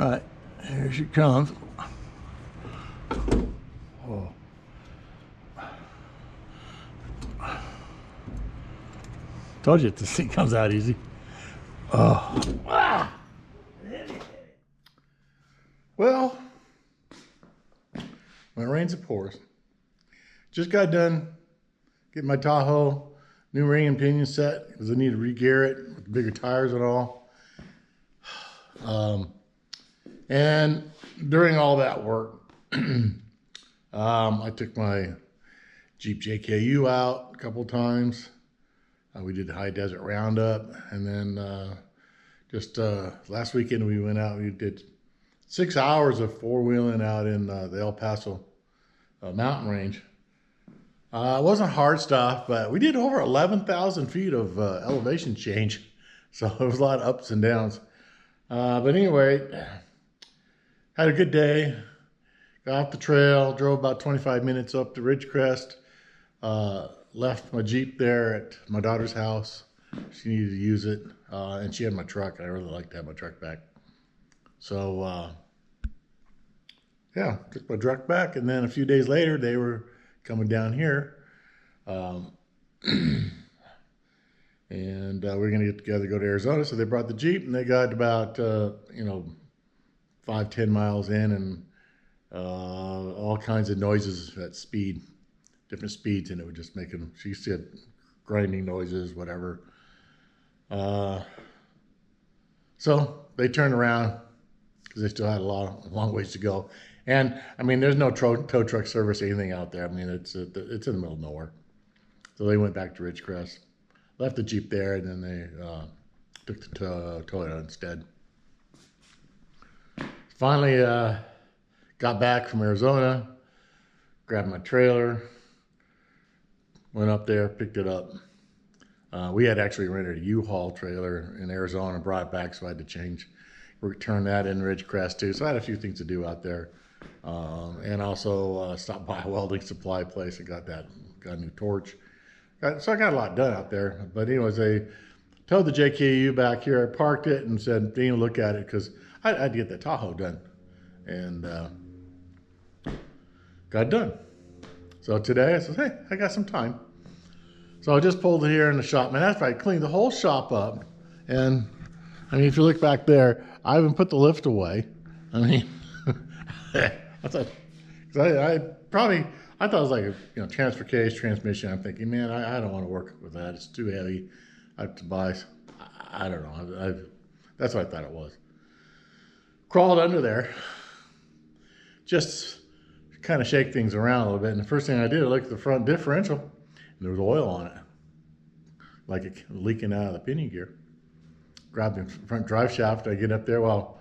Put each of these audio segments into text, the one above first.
right, here she comes. Oh. Told you this thing comes out easy. Oh. Ah. Well, when it rains, it pours. Just got done getting my Tahoe new ring and pinion set because I need to re-gear it with bigger tires and all. And during all that work, I took my Jeep JKU out a couple times. We did the high desert roundup, and then just last weekend we went out. We did 6 hours of four-wheeling out in the El Paso mountain range. It wasn't hard stuff, but we did over 11,000 feet of elevation change, so it was a lot of ups and downs. But anyway, had a good day. Got off the trail, drove about 25 minutes up to Ridgecrest. Left my Jeep there at my daughter's house. She needed to use it, and she had my truck. I really like to have my truck back. So, yeah, took my truck back, and then a few days later, they were coming down here. And we're going to get together, go to Arizona. So they brought the Jeep, and they got about, 5-10 miles in, and all kinds of noises at speed, different speeds, and it would just make them, she said, grinding noises, whatever. So they turned around because they still had a long ways to go. And I mean, there's no tow truck service or anything out there. I mean, it's in the middle of nowhere. So they went back to Ridgecrest, left the Jeep there, and then they took the Toyota instead. Finally got back from Arizona, grabbed my trailer, went up there, picked it up. We had actually rented a U-Haul trailer in Arizona and brought it back, so I had to return that in Ridgecrest too. So I had a few things to do out there. And also stopped by a welding supply place and got a new torch. So I got a lot done out there. But anyways, they towed the JKU back here. I parked it and said, "Didn't even look at it," because I had to get the Tahoe done. And got it done. So today I said, "Hey, I got some time." So I just pulled it here in the shop. Man, that's right. I cleaned the whole shop up. And I mean, if you look back there, I haven't put the lift away. I mean, I thought it was like a transfer case, transmission. I'm thinking, man, I don't want to work with that. It's too heavy. I have to buy. I don't know. That's what I thought it was. Crawled under there, just kind of shake things around a little bit. And the first thing I did, I looked at the front differential, and there was oil on it, like it leaking out of the pinion gear. Grabbed the front drive shaft. I get up there. Well,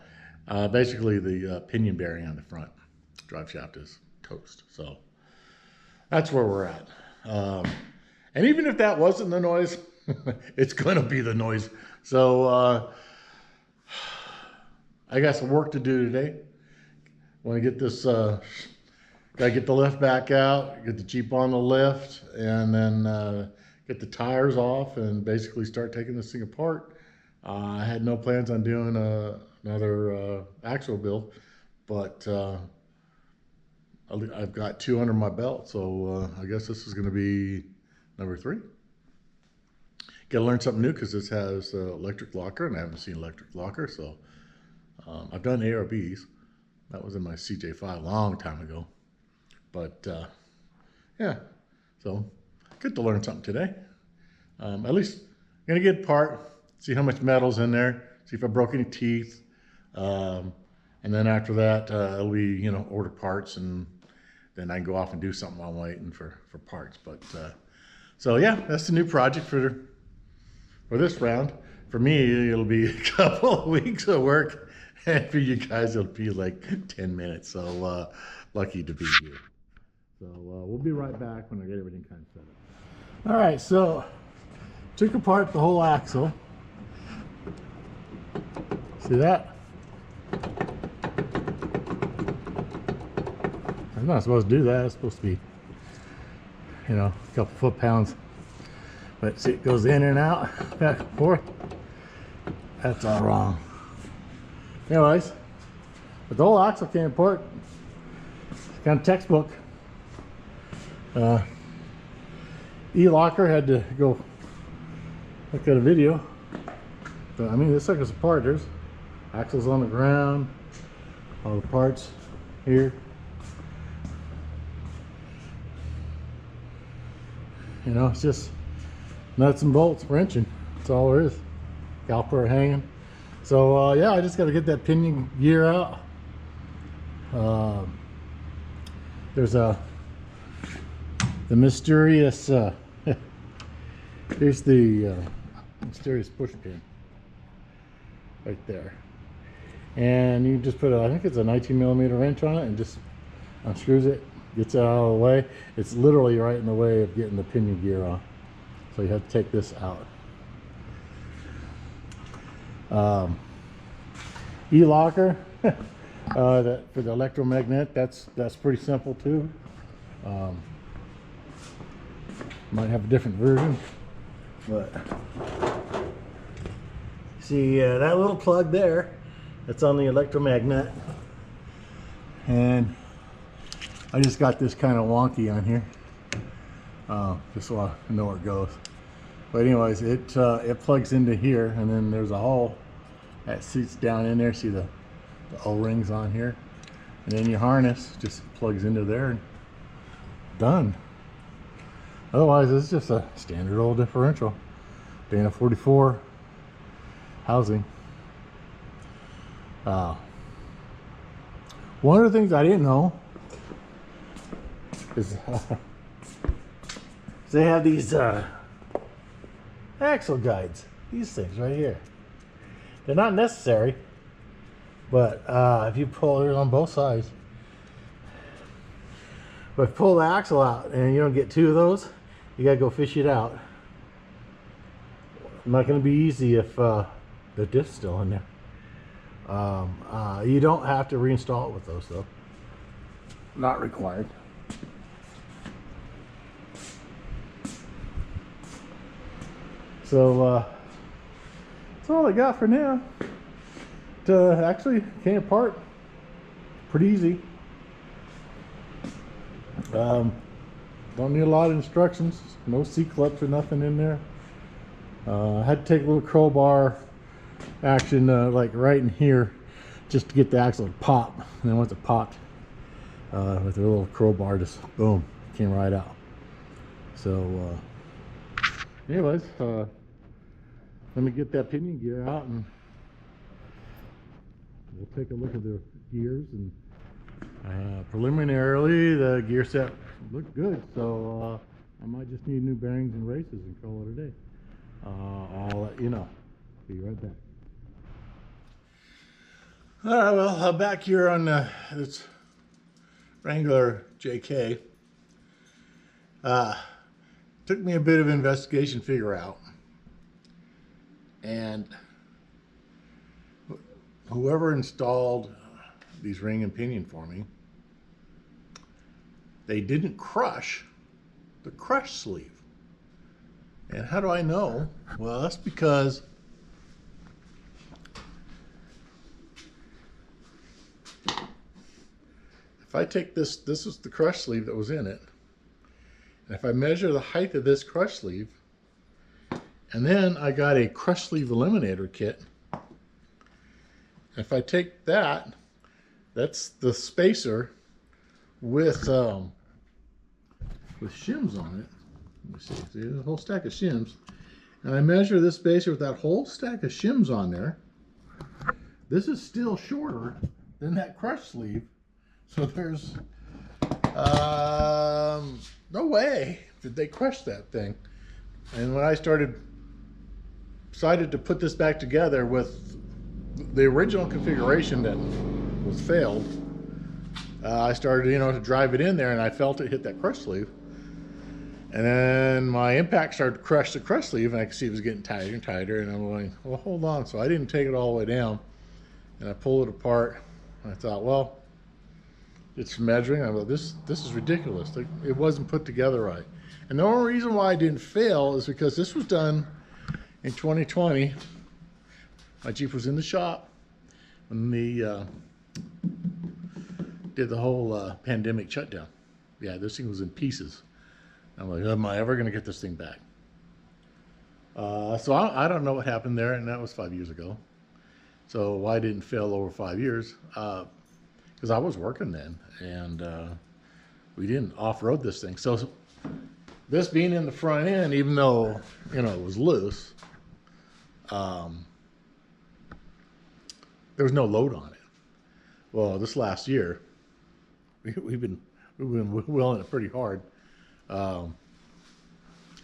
basically the pinion bearing on the front drive shaft is toast. So that's where we're at. And even if that wasn't the noise, it's going to be the noise. So I got some work to do today. Want to get this, got to get the lift back out, get the Jeep on the lift, and then get the tires off and basically start taking this thing apart. I had no plans on doing another axle build, but I've got 2 under my belt, so I guess this is going to be number 3. Got to learn something new because this has electric locker, and I haven't seen electric locker, so I've done ARBs. That was in my CJ5 a long time ago, but yeah, so good to learn something today. At least I'm going to get apart, see how much metal's in there, see if I broke any teeth, and then after that, it'll be, order parts, and then I can go off and do something while I'm waiting for parts. But so yeah, that's the new project for this round. For me, it'll be a couple of weeks of work, and for you guys, it'll be like 10 minutes. So lucky to be here. So we'll be right back when I get everything kind of set up. All right, so took apart the whole axle. See that? I'm not supposed to do that. It's supposed to be, a couple foot-pounds. But see, it goes in and out, back and forth. That's all wrong. Anyways, But the whole axle came apart. It's kind of textbook. E-locker had to go look at a video. But I mean, this sucker's apart. There's axles on the ground, all the parts here. You know, it's just nuts and bolts wrenching. That's all there is. Caliper hanging. So yeah, I just got to get that pinion gear out. There's the mysterious here's the mysterious push pin right there, and you just put I think it's a 19mm wrench on it and just unscrews it, gets it out of the way. It's literally right in the way of getting the pinion gear on, so you have to take this out. E-locker that for the electromagnet, that's pretty simple too. Might have a different version, but see that little plug there, that's on the electromagnet, and I just got this kind of wonky on here, just so I know where it goes. But anyways, it plugs into here, and then there's a hole that sits down in there. See the O-rings on here, and then your harness just plugs into there and done. Otherwise, it's just a standard old differential Dana 44 housing. One of the things I didn't know is they have these axle guides, these things right here. They're not necessary, but if you pull it on both sides, but if you pull the axle out and you don't get two of those, you gotta go fish it out. Not gonna be easy if the diff's still in there. You don't have to reinstall it with those though. Not required. So that's all I got for now. It actually came apart pretty easy. Don't need a lot of instructions. No C-clips or nothing in there. I had to take a little crowbar action like right in here just to get the axle to pop. And then once it popped with a little crowbar, just boom, came right out. So anyways, let me get that pinion gear out and we'll take a look at the gears. And preliminarily the gear set looked good, so I might just need new bearings and races and call it a day. I'll let you know. Be right back. Alright, well, back here on this Wrangler JK. Took me a bit of investigation to figure out, and whoever installed these ring and pinion for me, they didn't crush the crush sleeve. And how do I know? Well, that's because if I take this is the crush sleeve that was in it, and if I measure the height of this crush sleeve, and then I got a crush sleeve eliminator kit, if I take that, that's the spacer with shims on it. Let me see, there's a whole stack of shims, and I measure this spacer with that whole stack of shims on there. This is still shorter than that crush sleeve, so there's no way did they crush that thing. And when I decided to put this back together with the original configuration that was failed, I started, to drive it in there, and I felt it hit that crush sleeve. And then my impact started to crush the crush sleeve, and I could see it was getting tighter and tighter, and I'm going, well, hold on. So I didn't take it all the way down, and I pulled it apart. And I thought, well, it's measuring. I thought, this is ridiculous. It wasn't put together right. And the only reason why I didn't fail is because this was done in 2020. My Jeep was in the shop when the did the whole pandemic shutdown. Yeah, this thing was in pieces. I'm like, am I ever going to get this thing back? So I don't know what happened there, and that was 5 years ago. So why it didn't fail over 5 years? Because I was working then, and we didn't off-road this thing. So this being in the front end, even though, you know, it was loose, there was no load on it. Well, this last year, we've been wheeling it pretty hard.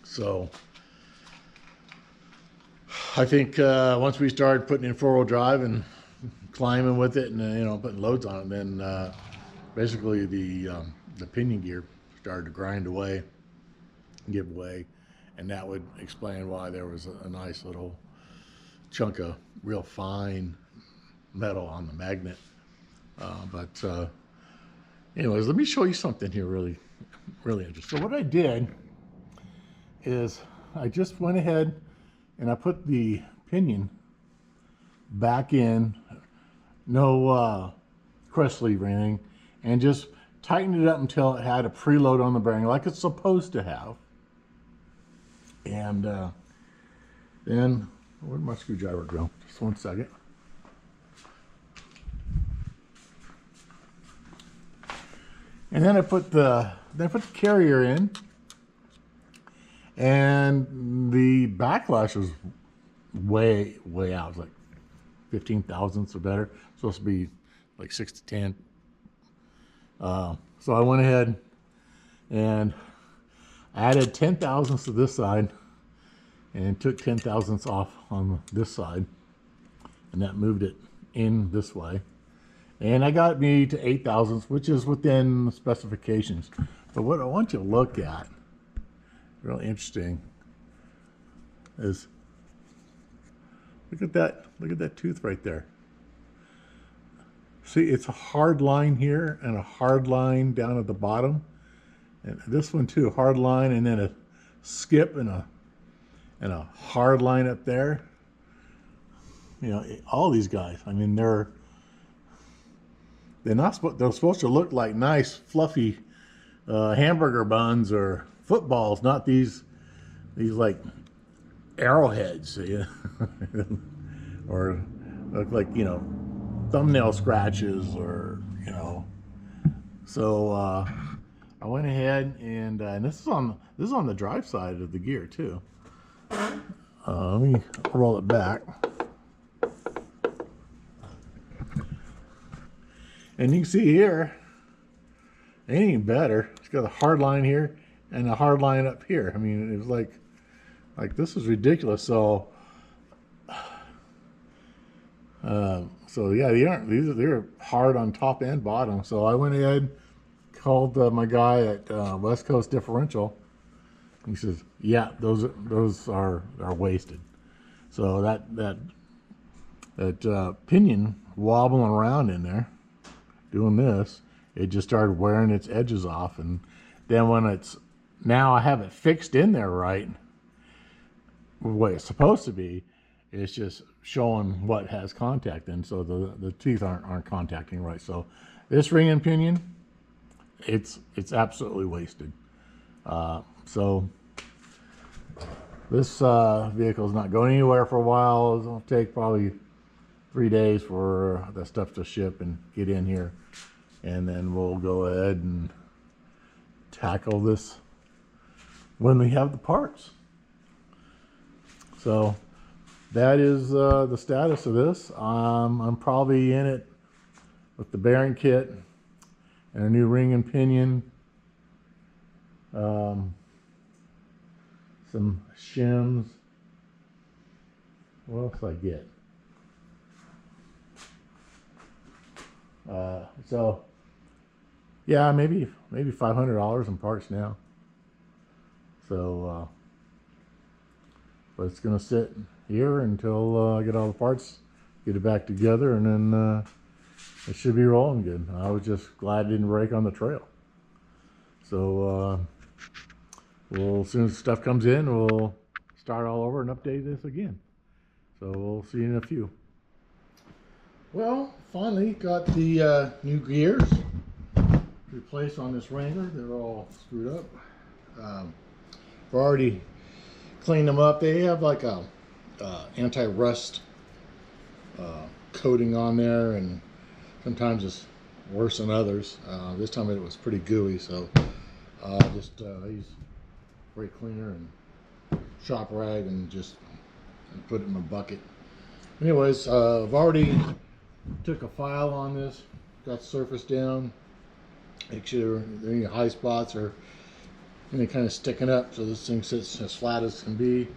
So I think once we started putting in four-wheel drive and climbing with it, and you know, putting loads on it, then basically the pinion gear started to grind away, give way, and that would explain why there was a nice little chunk of real fine metal on the magnet. But anyways, let me show you something here really interesting. So what I did is I just went ahead and I put the pinion back in, no crest sleeve or anything, and just tightened it up until it had a preload on the bearing like it's supposed to have. And then, where'd my screwdriver go? Just one second. And then I put the carrier in, and the backlash was way out. It was like 15 thousandths or better. It's supposed to be like 6 to 10. So I went ahead and added 10 thousandths to this side and took 10 thousandths off on this side, and that moved it in this way. And I got me to 8 thousandths, which is within the specifications. But what I want you to look at, really interesting, is look at that tooth right there. See, it's a hard line here and a hard line down at the bottom. And this one too, hard line, and then a skip and a hard line up there. You know, all these guys, I mean, they're supposed to look like nice fluffy hamburger buns or footballs, not these like arrowheads, or look like, you know, thumbnail scratches, or, you know. So I went ahead and this is on the drive side of the gear too. Let me roll it back. And you can see here, it ain't even better. It's got a hard line here and a hard line up here. I mean, it was like this is ridiculous. So, so yeah, they're hard on top and bottom. So I went ahead, called my guy at West Coast Differential. He says, "Yeah, those are wasted." So that pinion wobbling around in there, doing this, it just started wearing its edges off. And then when now I have it fixed in there right, the way it's supposed to be, it's just showing what has contact, and so the teeth aren't contacting right. So this ring and pinion, it's absolutely wasted. So this vehicle is not going anywhere for a while. It'll take probably 3 days for that stuff to ship and get in here, and then we'll go ahead and tackle this when we have the parts. So that is the status of this. I'm probably in it with the bearing kit and a new ring and pinion, some shims. What else I get? So yeah, maybe $500 in parts now. So but it's gonna sit here until I get all the parts, get it back together, and then it should be rolling good. I was just glad it didn't break on the trail. So as soon as stuff comes in, we'll start all over and update this again. So we'll see you in a few. Well, finally got the new gears replace on this Wrangler. They're all screwed up. I've already cleaned them up. They have like a anti-rust coating on there, and sometimes it's worse than others. This time it was pretty gooey, so just use brake cleaner and shop rag and just put it in a bucket. Anyways, I've already took a file on this, got the surface down, make sure there are any high spots or any kind of sticking up, so this thing sits as flat as can be.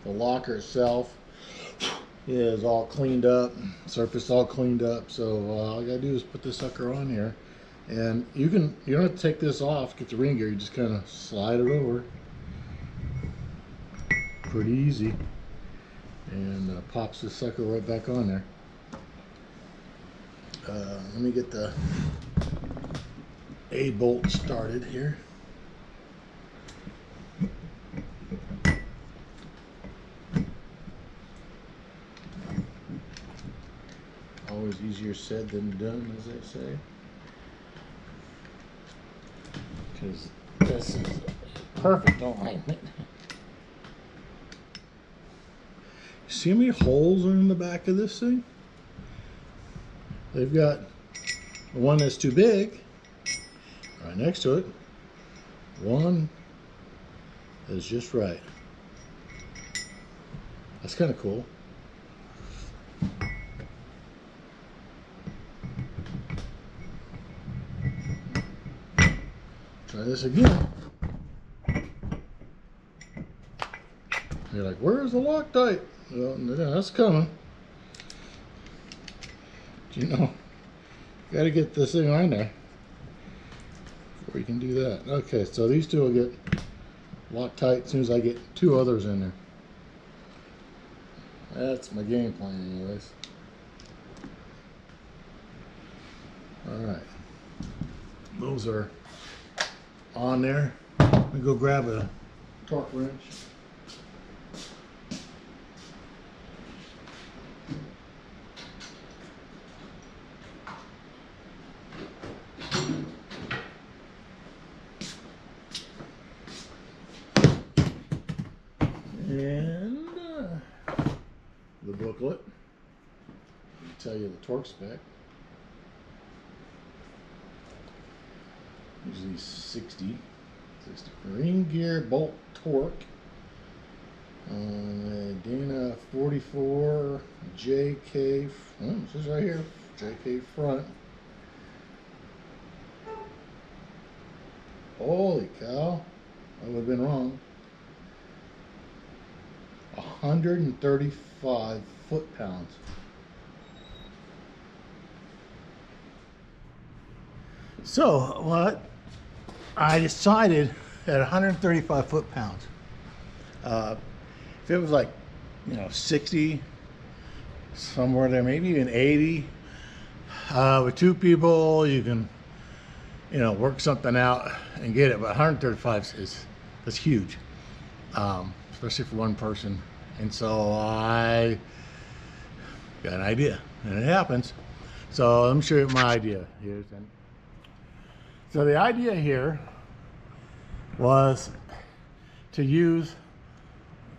The locker itself is all cleaned up, surface all cleaned up, so all I gotta do is put this sucker on here, and you don't have to take this off, get the ring gear, you just kind of slide it over, pretty easy, and pops this sucker right back on there. Let me get the A bolt started here. Always easier said than done, as they say. Because this is perfect alignment. See how many holes are in the back of this thing? They've got one that's too big right next to it. One is just right. That's kind of cool. Try this again. You're like, where's the Loctite? Well, that's coming. You know, you got to get this thing on there before you can do that. Okay, so these two will get Loctite as soon as I get two others in there. That's my game plan, anyways. Alright, those are on there. Let me go grab a torque wrench. And the booklet will tell you the torque spec. Usually 60 ring gear bolt torque. Dana 44 JK. Oh, this is right here. JK front. Holy cow! I would have been wrong. 135 foot-pounds. So what I decided at 135 foot-pounds, if it was like, 60, somewhere there, maybe even 80, with two people you can, work something out and get it. But 135 that's huge, especially for one person. And so I got an idea, and it happens. So let me show you my idea here. So the idea here was to use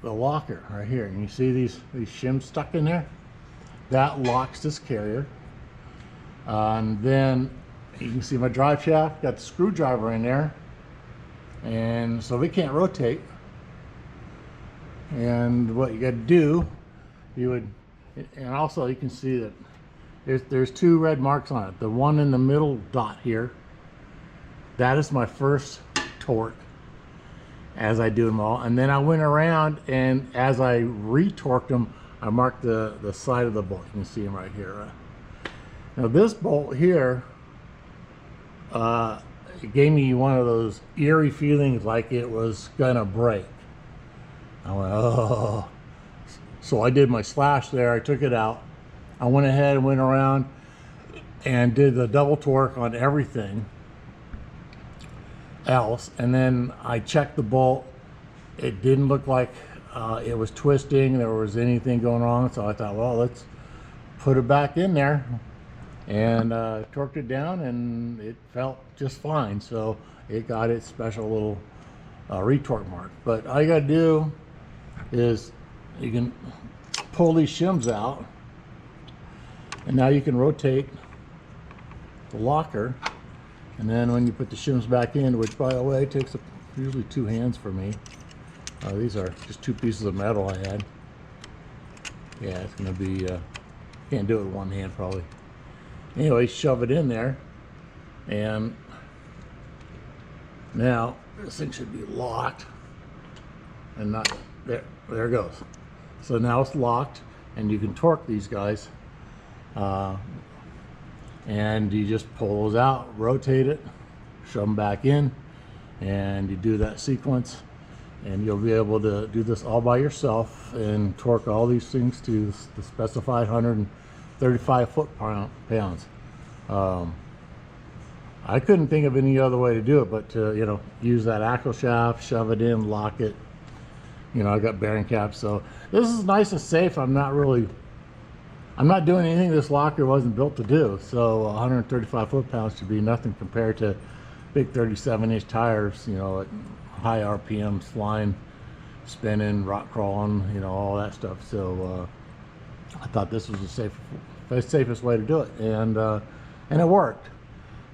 the locker right here. And you see these shims stuck in there? That locks this carrier. And then you can see my drive shaft, got the screwdriver in there. And so we can't rotate. And what you got to do, and also you can see that there's two red marks on it. The one in the middle dot here, that is my first torque as I do them all. And then I went around, and as I retorqued them, I marked the side of the bolt. You can see them right here. Now this bolt here, it gave me one of those eerie feelings like it was gonna break. I went, oh. So I did my slash there, I took it out. I went ahead and went around and did the double torque on everything else. And then I checked the bolt. It didn't look like it was twisting, there was anything going on. So I thought, well, let's put it back in there. and torqued it down, and it felt just fine. So it got its special little retorque mark. But all you got to do is you can pull these shims out, and now you can rotate the locker, and then when you put the shims back in, which by the way takes usually 2 hands for me. These are just 2 pieces of metal I had. Yeah, it's gonna be can't do it with 1 hand probably. Anyway, shove it in there, and now this thing should be locked, and not there. There it goes. So now it's locked, and you can torque these guys, and you just pull those out, rotate it, shove them back in, and you do that sequence, and you'll be able to do this all by yourself and torque all these things to the specified 135 foot-pounds. I couldn't think of any other way to do it but to, you know, use that axle shaft, shove it in, lock it. You know, I got bearing caps, so this is nice and safe. I'm not doing anything this locker wasn't built to do. So 135 foot-pounds should be nothing compared to big 37-inch tires, you know, at high RPMs, flying, spinning, rock crawling, you know, all that stuff. So I thought this was the safest way to do it, and it worked.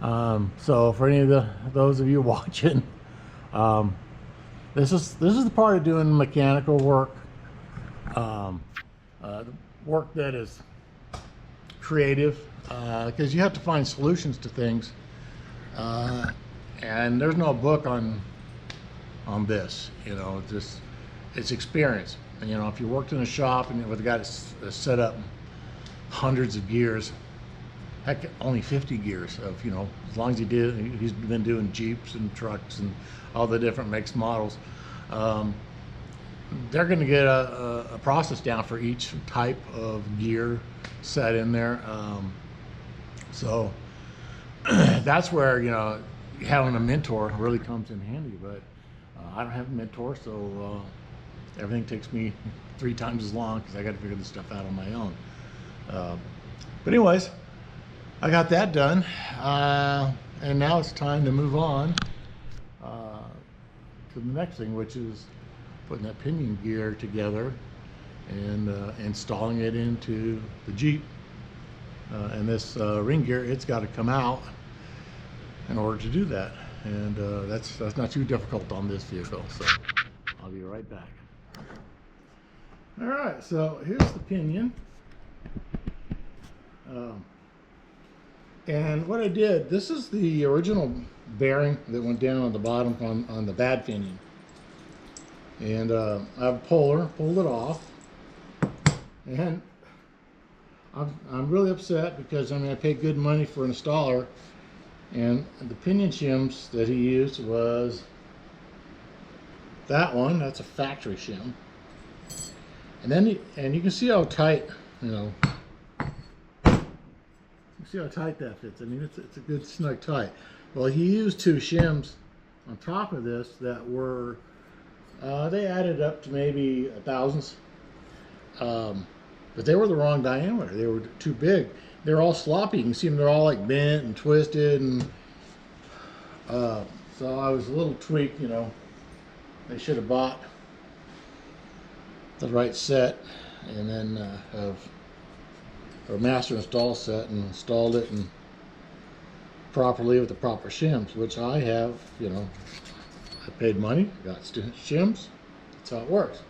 So for any of those of you watching, this is the part of doing mechanical work, work that is creative, because you have to find solutions to things, and there's no book on this. You know, it's experience. And you know, if you worked in a shop and with a guy that's set up hundreds of gears, heck, only 50 gears of, you know, as long as he's been doing Jeeps and trucks and all the different makes, models, they're going to get a process down for each type of gear set in there. So that's where, you know, having a mentor really comes in handy. But I don't have a mentor, so everything takes me 3 times as long because I got to figure this stuff out on my own. But anyways, I got that done, and now it's time to move on to the next thing, which is putting that pinion gear together and installing it into the Jeep. And this ring gear, it's got to come out in order to do that, and that's not too difficult on this vehicle. So I'll be right back. All right, so here's the pinion. And what I did, this is the original bearing that went down on the bottom on the bad pinion. And I have a pulled it off. And I'm really upset because, I mean, I paid good money for an installer, and the pinion shims that he used was that one. That's a factory shim. And then you can see how tight, you know, see how tight that fits. I mean, it's a good snug tight. Well, he used 2 shims on top of this that were, they added up to maybe 1/1000. But they were the wrong diameter. They were too big. They're all sloppy. You can see them, they're all like bent and twisted. And so I was a little tweaked, you know. They should have bought the right set and then have or master install set and installed it and properly with the proper shims, which I have. You know, I paid money, got shims. That's how it works.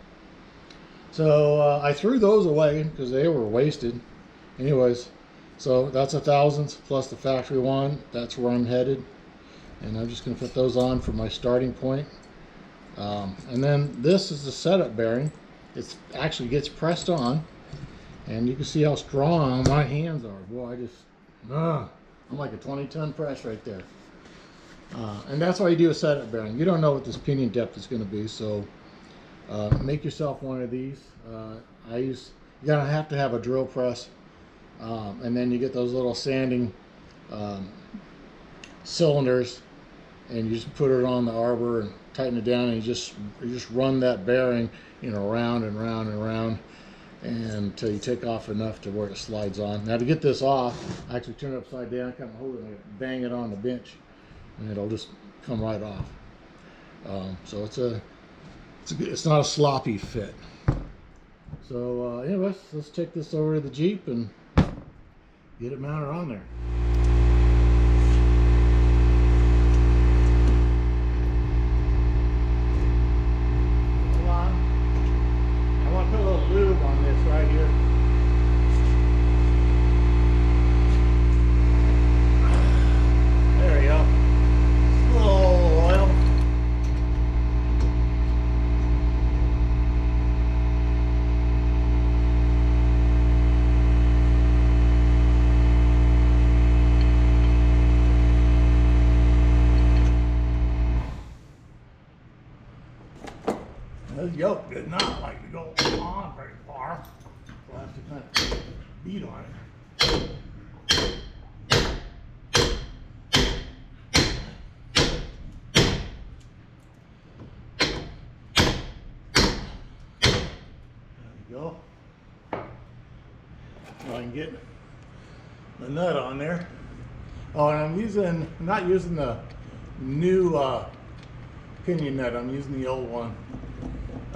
So I threw those away because they were wasted. Anyways, so that's 1/1000 plus the factory one. That's where I'm headed, and I'm just going to put those on for my starting point. And then this is the setup bearing. It actually gets pressed on, and you can see how strong my hands are. Boy, I'm like a 20-ton press right there. And that's why you do a setup bearing. You don't know what this pinion depth is going to be, so make yourself one of these. You're gonna have to have a drill press, and then you get those little sanding cylinders, and you just put it on the arbor and tighten it down, and you just run that bearing, you know, round and round and round, and until you take off enough to where it slides on. Now to get this off, I actually turn it upside down, kind of hold it and bang it on the bench, and it'll just come right off. So it's not a sloppy fit. So anyways, let's take this over to the Jeep and get it mounted on there. Hold on. I want to put a little lube on this right here. There we go. A little oil. This yoke did not like to go on very far, so I have to kind of beat on it. There we go. Now I can get the nut on there. Oh, and I'm not using the new Pinion nut, I'm using the old one.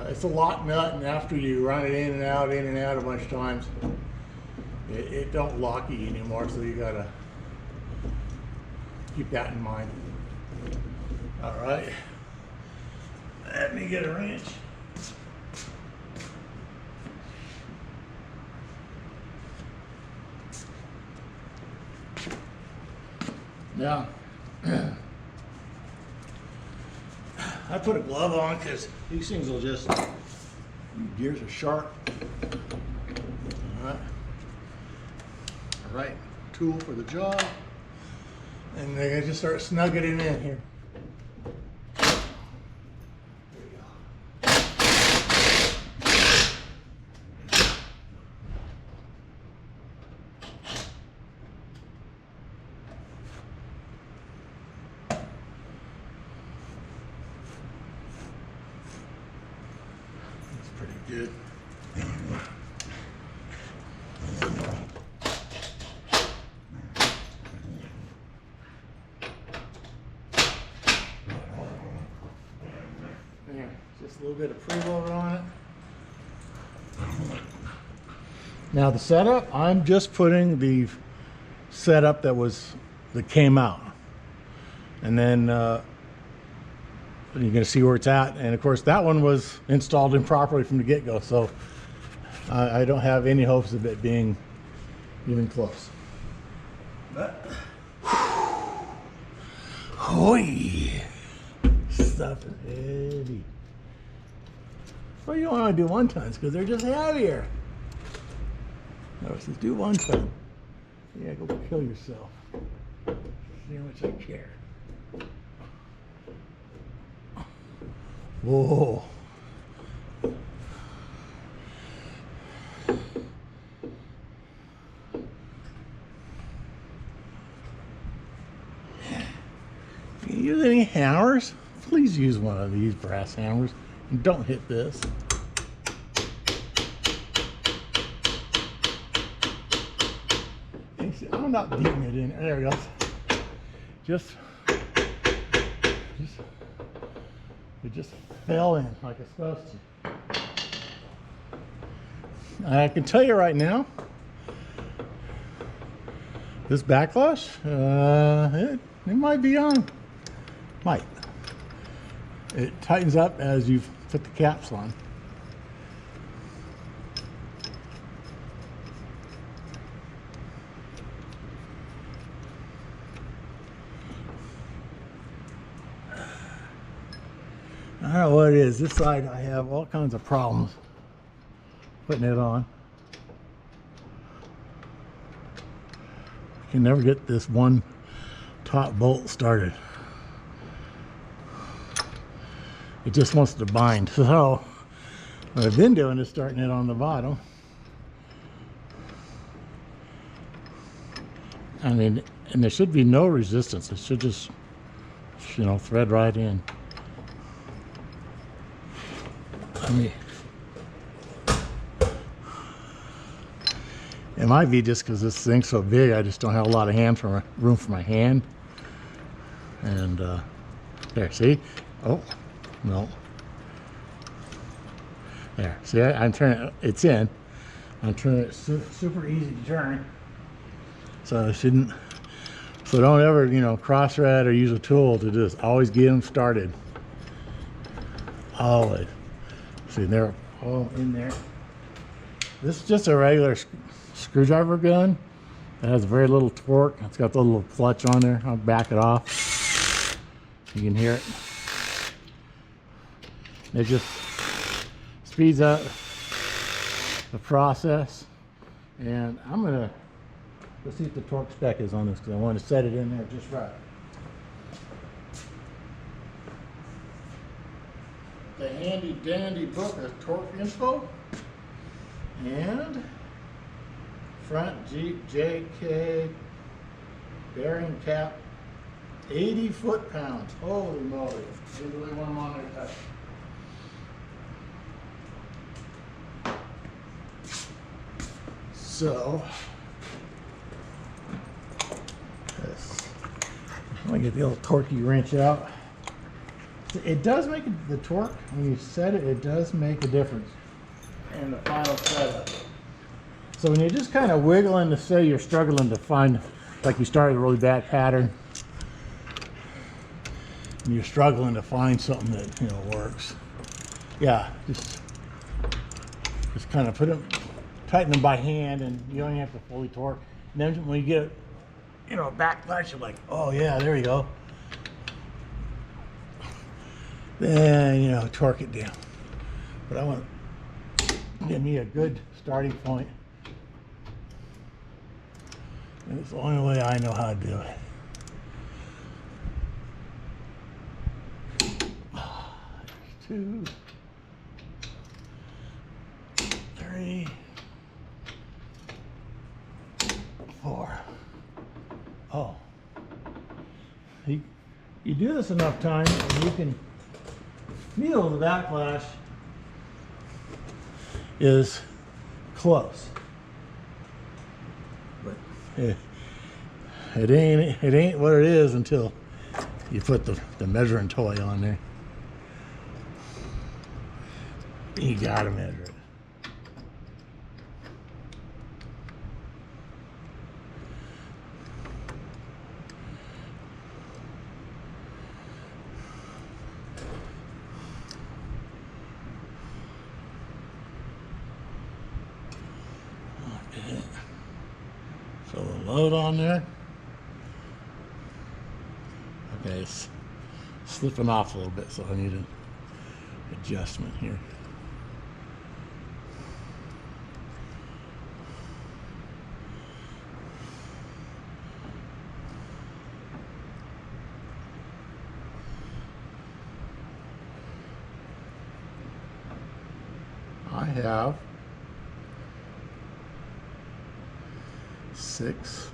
It's a lock nut, and after you run it in and out a bunch of times, it don't lock you anymore, so you gotta keep that in mind. All right, let me get a wrench. Now, I put a glove on because these things will just, gears are sharp. All right, tool for the job. And they're gonna just start snugging it in here. There we go. Pretty good. There, just a little bit of preload on it. Now the setup, I'm just putting the setup that came out, and then you're going to see where it's at. And of course that one was installed improperly from the get-go, so I don't have any hopes of it being even close. But stuff is heavy. Well, you don't want to do 1 tons because they're just heavier. No, let's just do 1 ton. Yeah, go kill yourself. See how much I care. Whoa. Can you use any hammers? Please use one of these brass hammers and don't hit this. I'm not beating it in. There we go. It just fell in like it's supposed to. I can tell you right now, this backlash, it might be on. Might. It tightens up as you put the caps on. I don't know what it is. This side I have all kinds of problems putting it on. I can never get this one top bolt started. It just wants to bind. So what I've been doing is starting it on the bottom. I mean, and there should be no resistance. It should just, you know, thread right in. It might be just because this thing's so big, I just don't have a lot of room for my hand. And there, see? Oh, no. There, see, I'm turning it, it's in. I'm turning it super easy to turn. So I shouldn't, so don't ever, you know, cross thread or use a tool to just always get them started. Always. See, they're all in there. This is just a regular screwdriver gun. It has very little torque. It's got the little clutch on there. I'll back it off. You can hear it. It just speeds up the process. And I'm gonna, let's see what the torque spec is on this because I want to set it in there just right. The handy dandy book of torque info. And front Jeep JK bearing cap 80 foot-pounds. Holy moly. They really want them on there tight. So let me get the old torquey wrench out. It does make the torque, when you set it, it does make a difference in the final setup. So when you're just kind of wiggling to say you're struggling to find, like you started a really bad pattern, and you're struggling to find something that, you know, works. Yeah, just kind of tighten them by hand, and you don't have to fully torque. And then when you get, you know, a backlash, you're like, oh yeah, there you go. Then, you know, torque it down. But I want to give me a good starting point. And it's the only way I know how to do it. There's 2, 3, 4. Oh. You do this enough times and you can feel the backlash is close. But it ain't what it is until you put the measuring toy on there. You gotta measure it. So the load on there. Okay, it's slipping off a little bit, so I need an adjustment here. I have 6,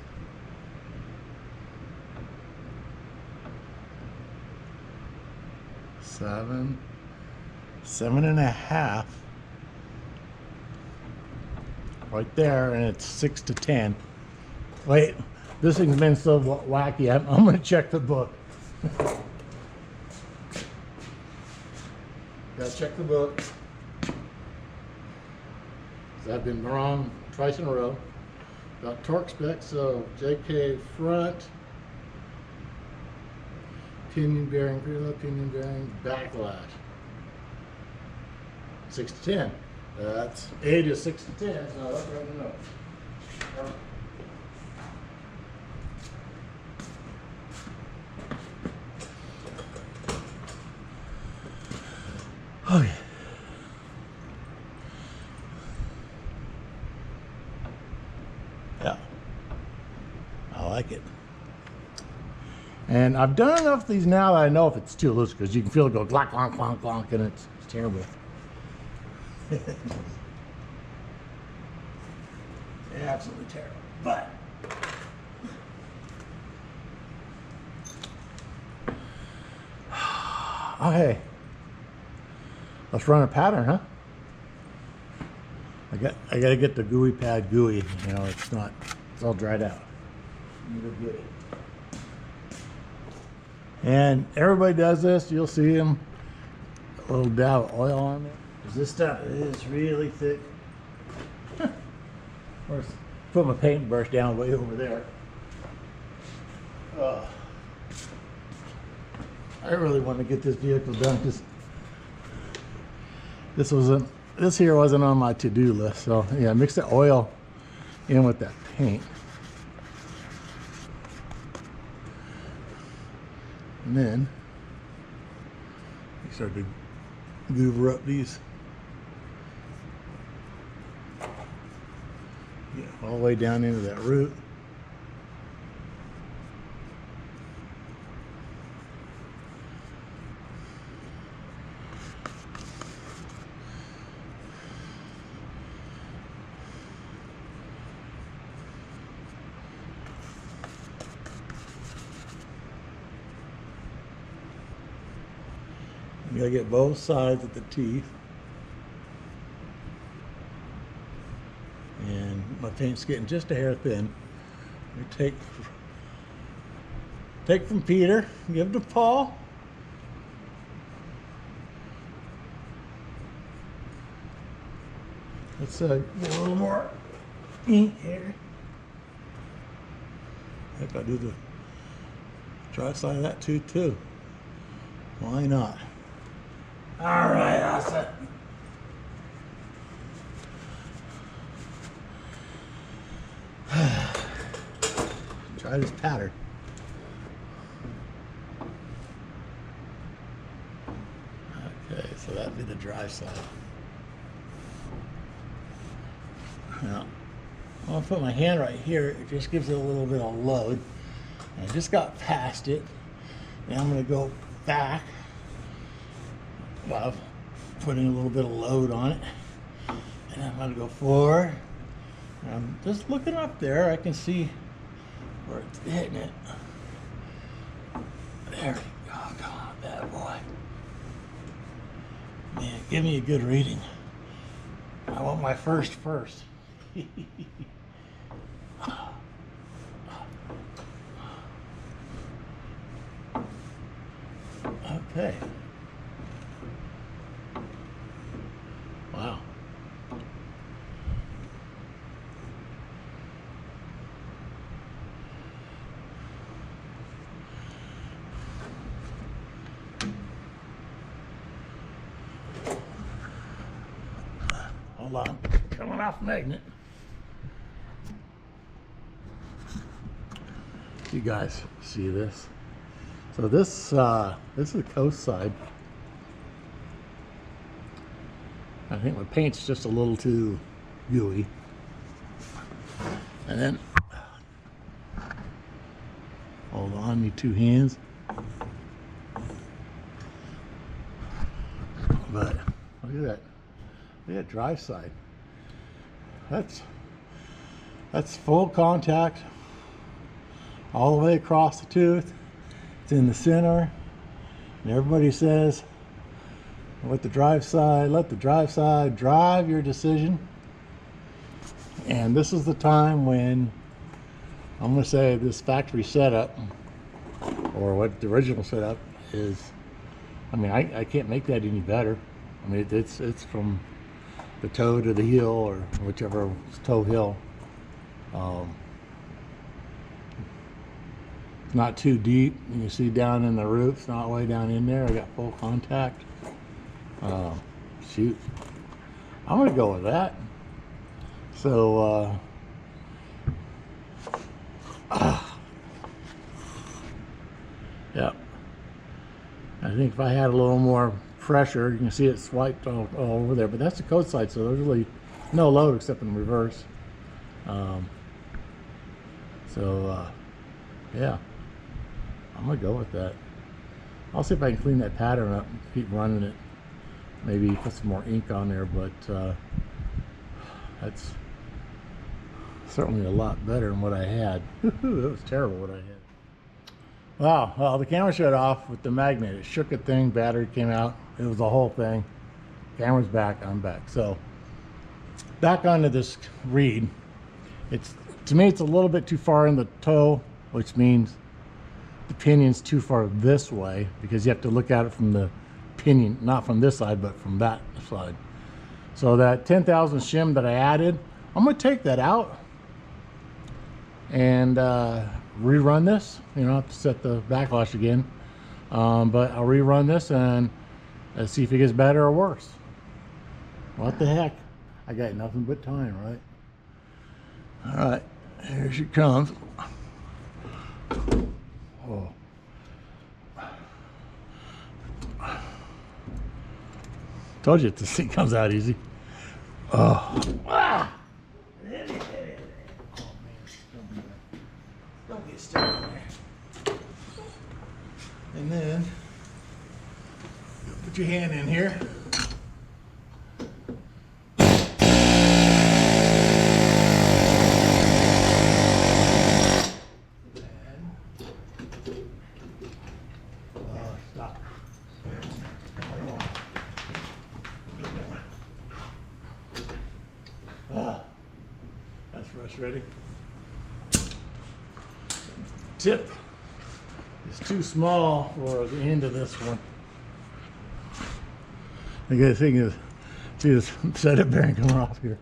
7, 7.5 right there, and it's 6 to 10. Wait, this thing's been so wacky. I'm going to check the book. Gotta check the book. I've been wrong twice in a row. Got torque specs, so JK front, pinion bearing, preload, pinion bearing, backlash. 6 to 10. That's 8 is 6 to 10, so that's right enough. Okay. Yeah, I like it. And I've done enough of these now that I know if it's too loose, because you can feel it go glonk, glonk, glonk, glonk, and it's terrible. Absolutely terrible. But okay, let's run a pattern, huh? I gotta get the gooey pad gooey. You know, it's all dried out. Let me go get it. And everybody does this. You'll see them, a little dab of oil on there. Because this stuff is really thick. Of course, put my paintbrush down way over there. I really want to get this vehicle done because this here wasn't on my to-do list. So yeah, mix the oil in with that paint. And then you start to goober up these, all the way down into that root. You gotta get both sides of the teeth. And my paint's getting just a hair thin. We take from Peter, give to Paul. Let's get a little more ink here. I think I'll do the dry side of that too. Why not? All right, that's it. Try this pattern. Okay, so that'd be the dry side. Now, I'm gonna put my hand right here. It just gives it a little bit of load. I just got past it. Now I'm gonna go back. Well, putting a little bit of load on it, and I'm going to go forward. And I'm just looking up there. I can see where it's hitting it. There we go. Come on, bad boy. Man, give me a good reading. I want my first. Okay. Wow. Hold on. Coming off magnet. You guys see this? So this is the coast side. I think my paint's just a little too gooey. And then, hold on, need two hands. But look at that. Look at that dry side. That's full contact all the way across the tooth. It's in the center. And everybody says, let the drive side drive your decision. And this is the time when I'm going to say this factory setup, or what the original setup is. I mean, I can't make that any better. I mean, it's from the toe to the heel, or whichever toe heel. It's not too deep. You can see down in the root. It's not way down in there. I got full contact. Shoot, I'm gonna go with that. So yeah, I think if I had a little more pressure, you can see it swiped all over there, but that's the coast side, so there's really no load except in reverse. Yeah, I'm gonna go with that. I'll see if I can clean that pattern up and keep running it. Maybe put some more ink on there, but that's certainly a lot better than what I had. It was terrible what I had. Wow, well, the camera shut off with the magnet. It shook a thing, battery came out. It was the whole thing. Camera's back, I'm back. So back onto this reed. To me it's a little bit too far in the toe, which means the pinion's too far this way, because you have to look at it from the pinion, not from this side but from that side. So that 10,000 shim that I added, I'm going to take that out and rerun this. You know, I have to set the backlash again, but I'll rerun this and see if it gets better or worse. What the heck, I got nothing but time, right? All right, here she comes. Oh. Told you this thing comes out easy. Oh. Ah. Oh man, don't get stuck in there. And then put your hand in here. Ready? Tip is too small for the end of this one. The good thing is, see this setup bearing coming off here.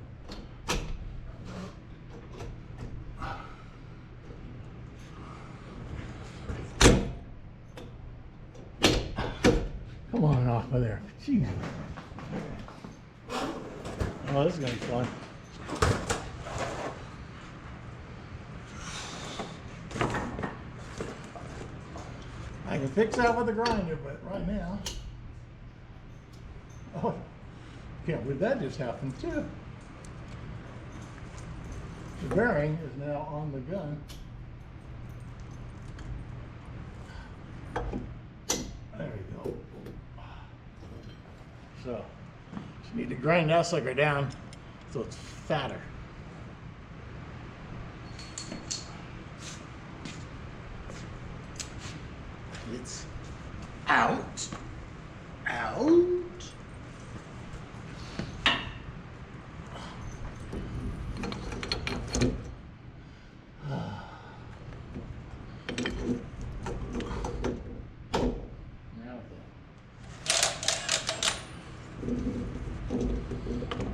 Come on off of there. Jesus. Oh, this is gonna be fun. I can fix that with a grinder, but right now, oh, can't believe that just happened too. The bearing is now on the gun. There we go. So, just need to grind that sucker down so it's fatter. It's out. Out.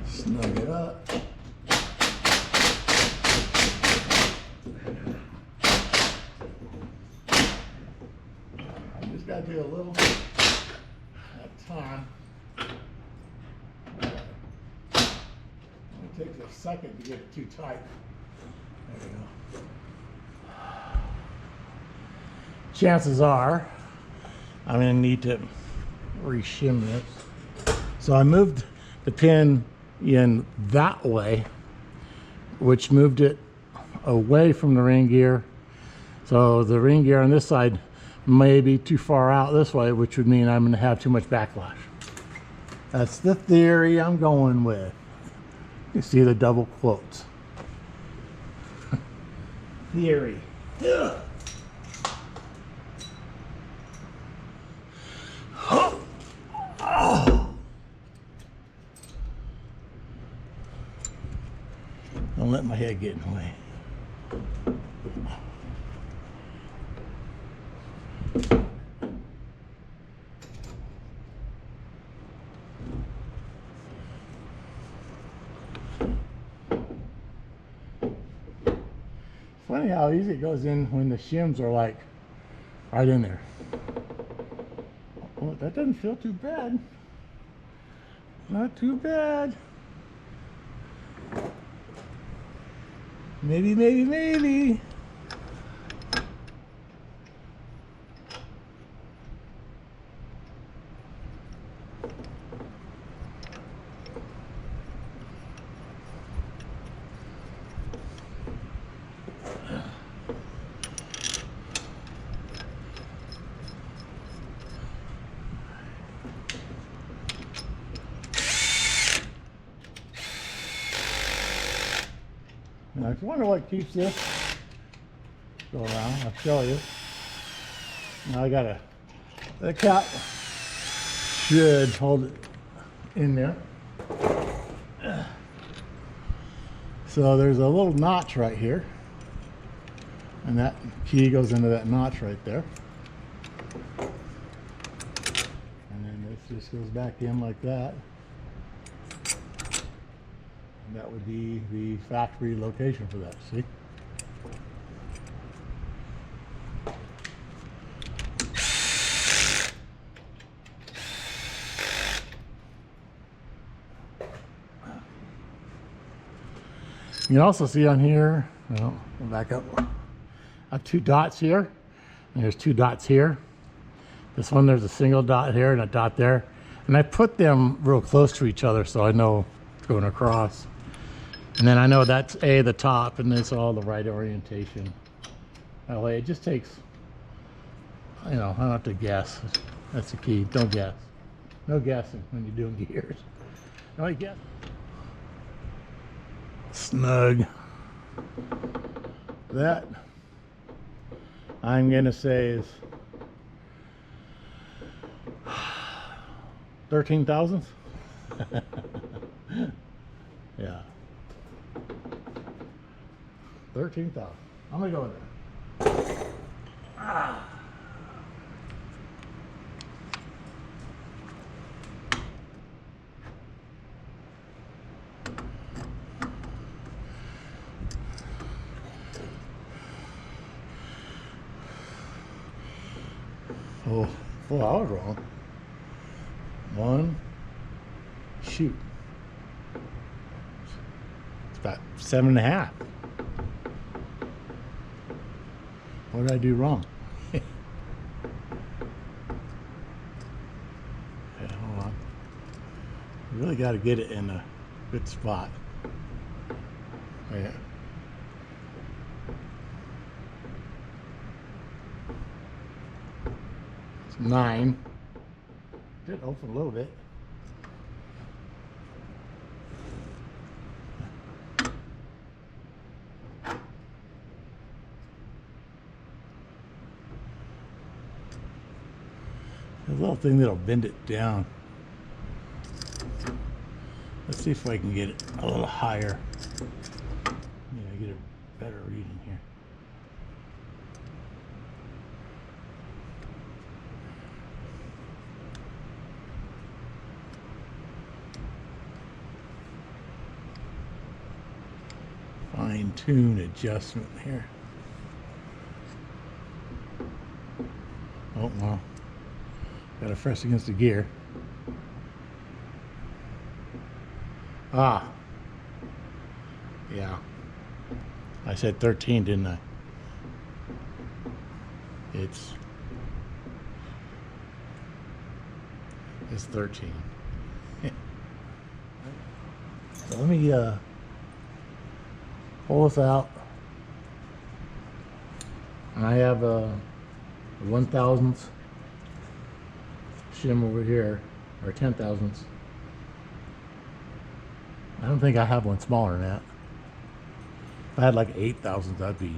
Snug it up. Just got to do a little at a time. It takes a second to get it too tight. There we go. Chances are I'm going to need to re-shim this. So I moved the pin in that way, which moved it away from the ring gear. So the ring gear on this side may be too far out this way, which would mean I'm going to have too much backlash. That's the theory I'm going with. You see the double quotes. Theory. Ugh. Don't let my head get in the way. Funny how easy it goes in when the shims are like right in there. Well, that doesn't feel too bad. Not too bad. Maybe, maybe, maybe. Now, if you wonder what keeps this go around, I'll show you. Now I got the cap should hold it in there. So there's a little notch right here, and that key goes into that notch right there. And then this just goes back in like that. And that would be the factory location for that, see? You can also see on here, well, I'll back up. I have 2 dots here, and there's 2 dots here. This one, there's a single dot here and a dot there. And I put them real close to each other so I know it's going across. And then I know that's the top, and it's all the right orientation. That way it just takes, you know, I don't have to guess. That's the key, don't guess. No guessing when you're doing gears. No, I guess. Snug. That I'm gonna say is 13 thousandths. Yeah, 13,000. I'm gonna go with that. Oh, well, I was wrong. 1, shoot. It's about 7.5. What did I do wrong? Okay, hold on. You really got to get it in a good spot. Yeah. It's 9. Did open a little bit. There's a little thing that'll bend it down. Let's see if I can get it a little higher. Yeah, get a better reading here. Fine-tune adjustment here. Oh well, got to press against the gear. Ah, yeah. I said 13, didn't I? It's 13. So let me pull this out. And I have a 1,000th shim over here, or 10,000ths. I don't think I have one smaller than that. If I had like 8,000, that'd be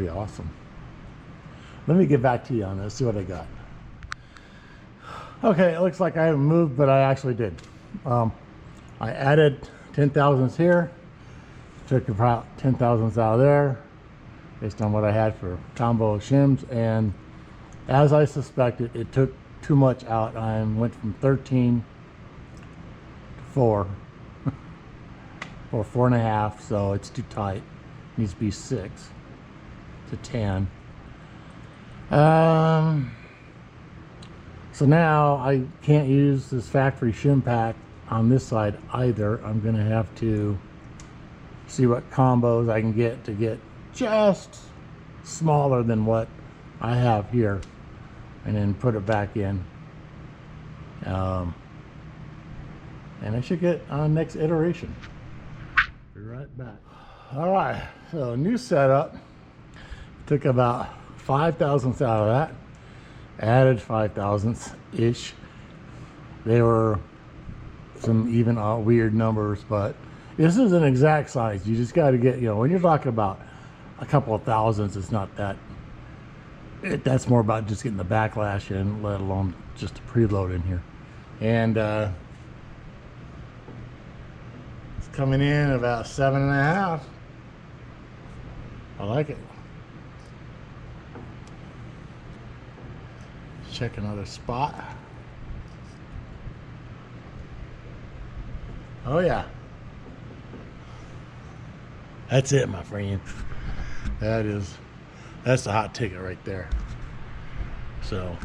awesome. Let me get back to you on this, see what I got. Okay, it looks like I haven't moved, but I actually did. I added 10,000ths here, took about 10,000ths out of there, based on what I had for combo shims, and as I suspected, it took too much out. I went from 13 to 4, or 4.5, so it's too tight. It needs to be 6 to 10. So now I can't use this factory shim pack on this side either. I'm gonna have to see what combos I can get to get just smaller than what I have here, and then put it back in. And I should get on next iteration. Be right back. All right, so new setup. Took about 5 thousandths out of that. Added 5 thousandths ish. They were some even weird numbers, but this is an exact size. You just got to get, you know, when you're talking about a couple of thousandths, it's not that. That's more about just getting the backlash in, let alone just a preload in here. And coming in about 7.5. I like it. Check another spot. Oh yeah. That's it, my friend. That's the hot ticket right there. So,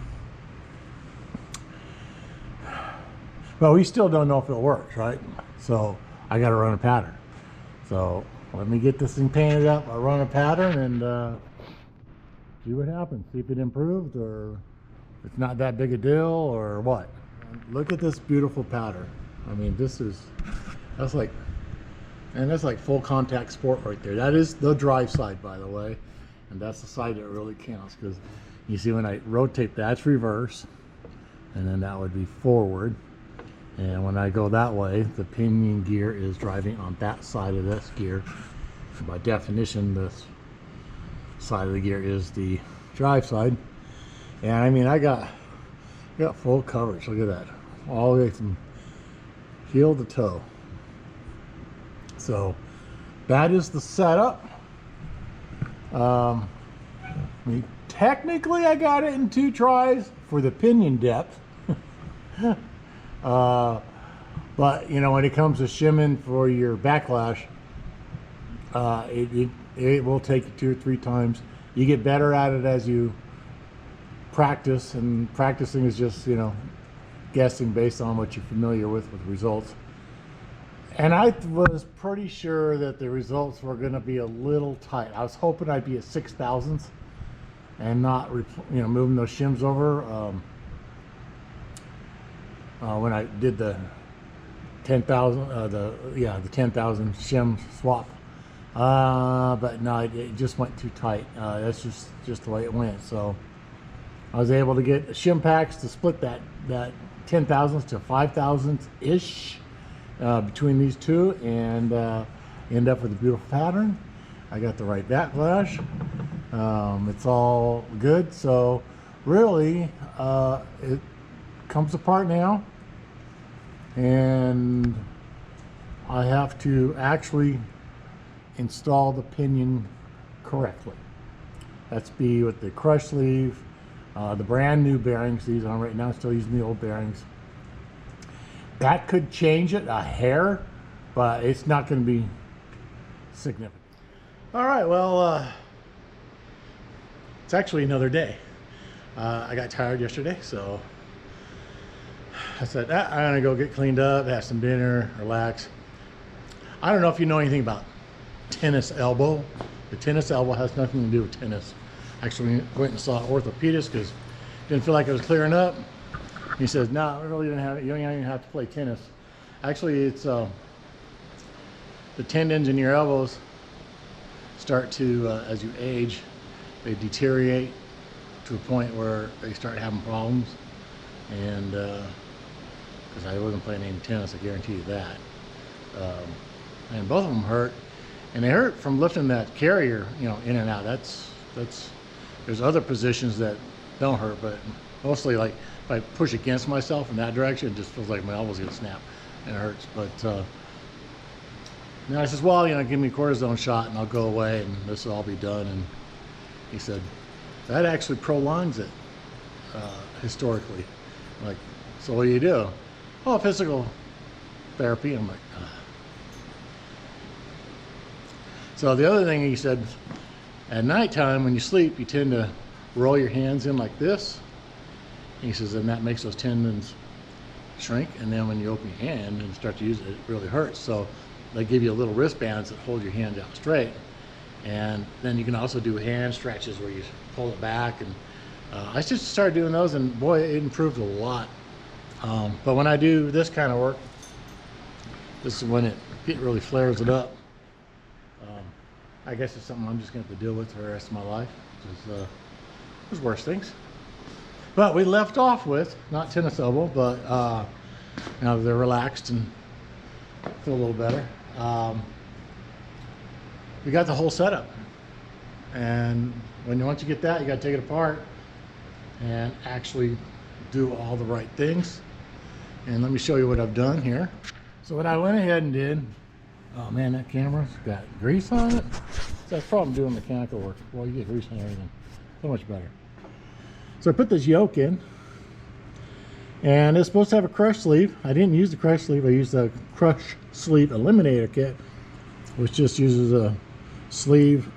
well, we still don't know if it works, right? So I got to run a pattern. So let me get this thing painted up. I'll run a pattern and see what happens. See if it improved or it's not that big a deal or what. Look at this beautiful pattern. I mean, that's like full contact sport right there. That is the drive side, by the way, and that's the side that really counts, because you see when I rotate, that's reverse, and then that would be forward. And when I go that way, the pinion gear is driving on that side of this gear. By definition, this side of the gear is the drive side. And I mean, I got full coverage. Look at that, all the way from heel to toe. So that is the setup. I mean, technically I got it in 2 tries for the pinion depth. But you know, when it comes to shimming for your backlash, it will take you 2 or 3 times. You get better at it as you practice, and practicing is just, you know, guessing based on what you're familiar with results. And I was pretty sure that the results were going to be a little tight. I was hoping I'd be at 6,000ths and not, you know, moving those shims over. When I did the 10,000, the 10,000 shim swap, but no, it just went too tight. That's just the way it went. So I was able to get shim packs to split that 10,000ths to 5,000ths ish. Between these two, and end up with a beautiful pattern. I got the right backlash. It's all good. So really, it comes apart now, and I have to actually install the pinion correctly. That's be with the crush sleeve, the brand new bearings. These on right now, still using the old bearings. That could change it a hair, but it's not going to be significant. All right, well, it's actually another day. I got tired yesterday, so I said, I'm going to go get cleaned up, have some dinner, relax. I don't know if you know anything about tennis elbow. The tennis elbow has nothing to do with tennis. Actually, went and saw an orthopedist because didn't feel like it was clearing up. He says, no, I really didn't have it. You don't even have to play tennis. Actually, it's the tendons in your elbows start to, as you age, they deteriorate to a point where they start having problems. And because I wasn't playing any tennis, I guarantee you that. And both of them hurt, and they hurt from lifting that carrier, you know, in and out. There's other positions that don't hurt, but mostly like if I push against myself in that direction, it just feels like my elbow's gonna snap and it hurts. But now I says, well, you know, give me a cortisone shot and I'll go away and this will all be done. And he said, that actually prolongs it historically. I'm like, so what do you do? Oh, physical therapy. I'm like, ugh. So the other thing he said, at nighttime when you sleep, you tend to roll your hands in like this. He says, and that makes those tendons shrink, and then when you open your hand and start to use it, it really hurts. So they give you a little wristbands that hold your hand out straight, and then you can also do hand stretches where you pull it back. And I just started doing those, and boy, it improved a lot. But when I do this kind of work, this is when it really flares it up. I guess it's something I'm just going to have to deal with for the rest of my life. There's worse things. But we left off with, not tennis elbow, but now they're relaxed and feel a little better. We got the whole setup. And once you get that, you got to take it apart and actually do all the right things. And let me show you what I've done here. So what I went ahead and did Oh man, that camera's got grease on it. That's the problem doing mechanical work. Well, you get grease on everything. So much better. So I put this yoke in, and it's supposed to have a crush sleeve. I didn't use the crush sleeve. I used the crush sleeve eliminator kit, which just uses a sleeve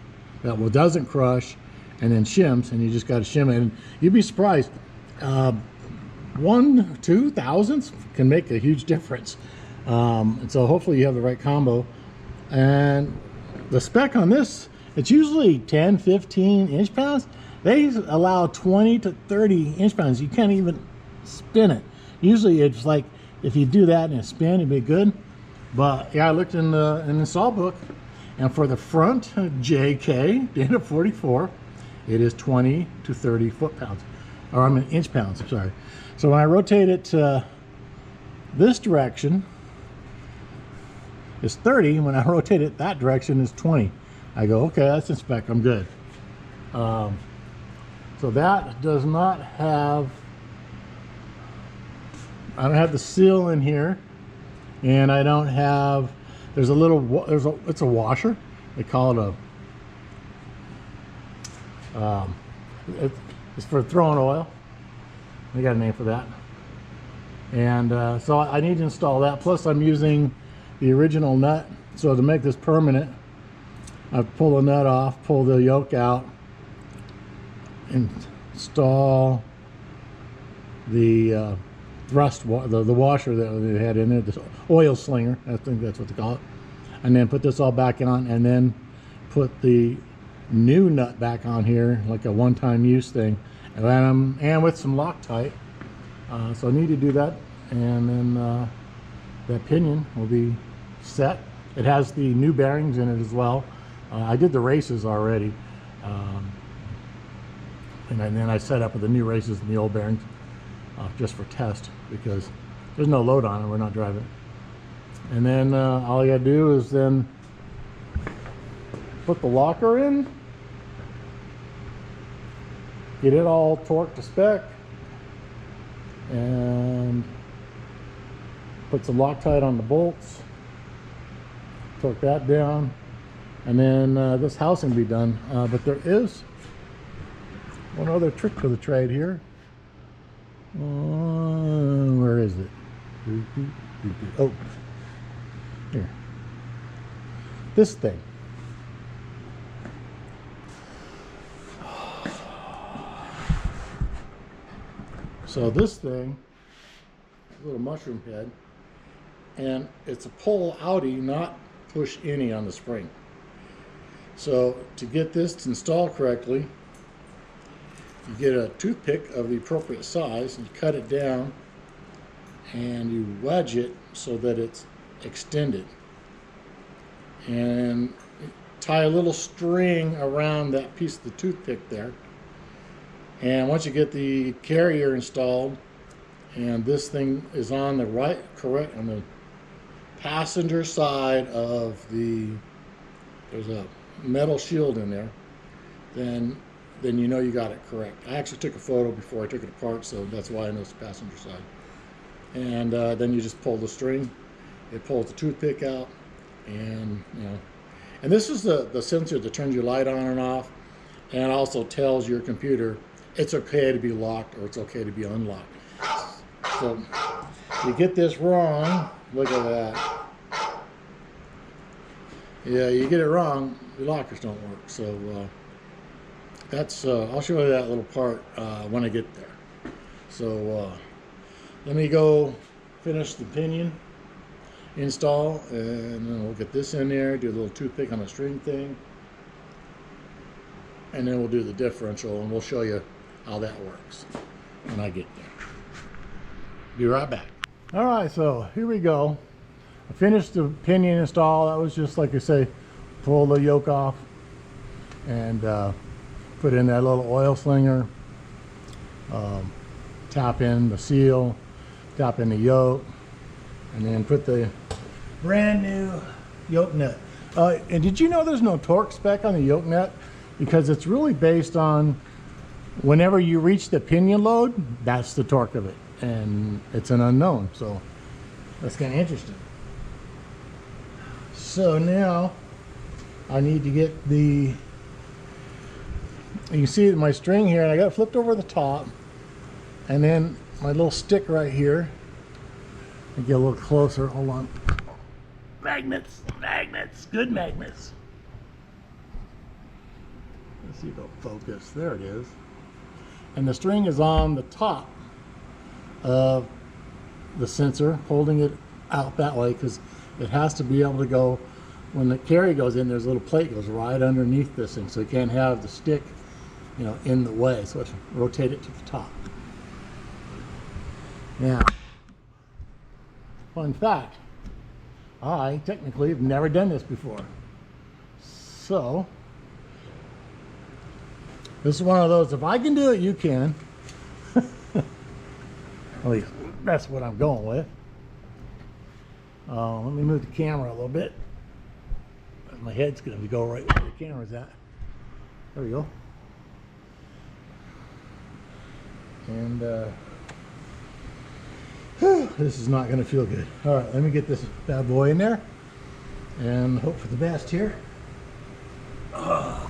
that doesn't crush and then shims, and you just got to shim it. And you'd be surprised. 1-2 thousandths can make a huge difference. And so hopefully you have the right combo. And the spec on this, it's usually 10-15 inch-pounds. They allow 20 to 30 inch-pounds. You can't even spin it. Usually it's like if you do that and a spin, it'd be good. But yeah, I looked in the install book, and for the front JK data 44, it is 20 to 30 foot-pounds, or I mean inch-pounds. I'm sorry. So when I rotate it to this direction, it's 30. When I rotate it that direction, it's 20. I go, okay, that's in spec. I'm good. So that does not have, I don't have the seal in here, and I don't have, there's a little, it's a washer. They call it it's for throwing oil. They got a name for that. And so I need to install that. Plus I'm using the original nut. So to make this permanent, I pull the nut off, pull the yoke out, install the the washer that they had in there, this oil slinger, I think that's what they call it, and then put this all back on, and then put the new nut back on here like a one-time use thing, and with some Loctite. So I need to do that, and then that pinion will be set. It has the new bearings in it as well. I did the races already, and then I set up with the new races and the old bearings just for test, because there's no load on it, we're not driving. And then all you gotta do is then put the locker in, get it all torqued to spec, and put some Loctite on the bolts, torque that down, and then this housing will be done. But there is one other trick to the trade here. Where is it? Oh, here. This thing. So this thing, a little mushroom head, and it's a pull outie, not push any on the spring. So to get this to install correctly, you get a toothpick of the appropriate size and you cut it down and you wedge it so that it's extended, and tie a little string around that piece of the toothpick there. And once you get the carrier installed, and this thing is on the correct on the passenger side of there's a metal shield in there, then you know you got it correct. I actually took a photo before I took it apart, so that's why I know it's the passenger side. And then you just pull the string, it pulls the toothpick out, and and this is the sensor that turns your light on and off, and also tells your computer it's okay to be locked or it's okay to be unlocked. So you get this wrong, look at that. Yeah, you get it wrong, the lockers don't work. So that's I'll show you that little part when I get there. So let me go finish the pinion install, and then we'll get this in there, do a little toothpick on the string thing, and then we'll do the differential, and we'll show you how that works when I get there. Be right back. All right, so here we go. I finished the pinion install. That was just like I say, pull the yoke off and put in that little oil slinger, tap in the seal, tap in the yoke, and then put the brand new yoke nut. And did you know there's no torque spec on the yoke nut? Because it's really based on whenever you reach the pinion load, that's the torque of it, and it's an unknown. So that's kind of interesting. So now I need to get the, you can see my string here, and I got it flipped over the top, and then my little stick right here. Get a little closer. Hold on. Magnets, magnets, good magnets. Let's see if it'll focus. There it is. And the string is on the top of the sensor, holding it out that way because it has to be able to go. When the carry goes in, there's a little plate goes right underneath this thing, so you can't have the stick, you know, in the way. So let's rotate it to the top. Now, fun fact, I technically have never done this before. So, this is one of those, if I can do it, you can. At least that's what I'm going with. Let me move the camera a little bit. My head's going to go right where the camera's at. There we go. And this is not going to feel good. All right, let me get this bad boy in there and hope for the best here. I'm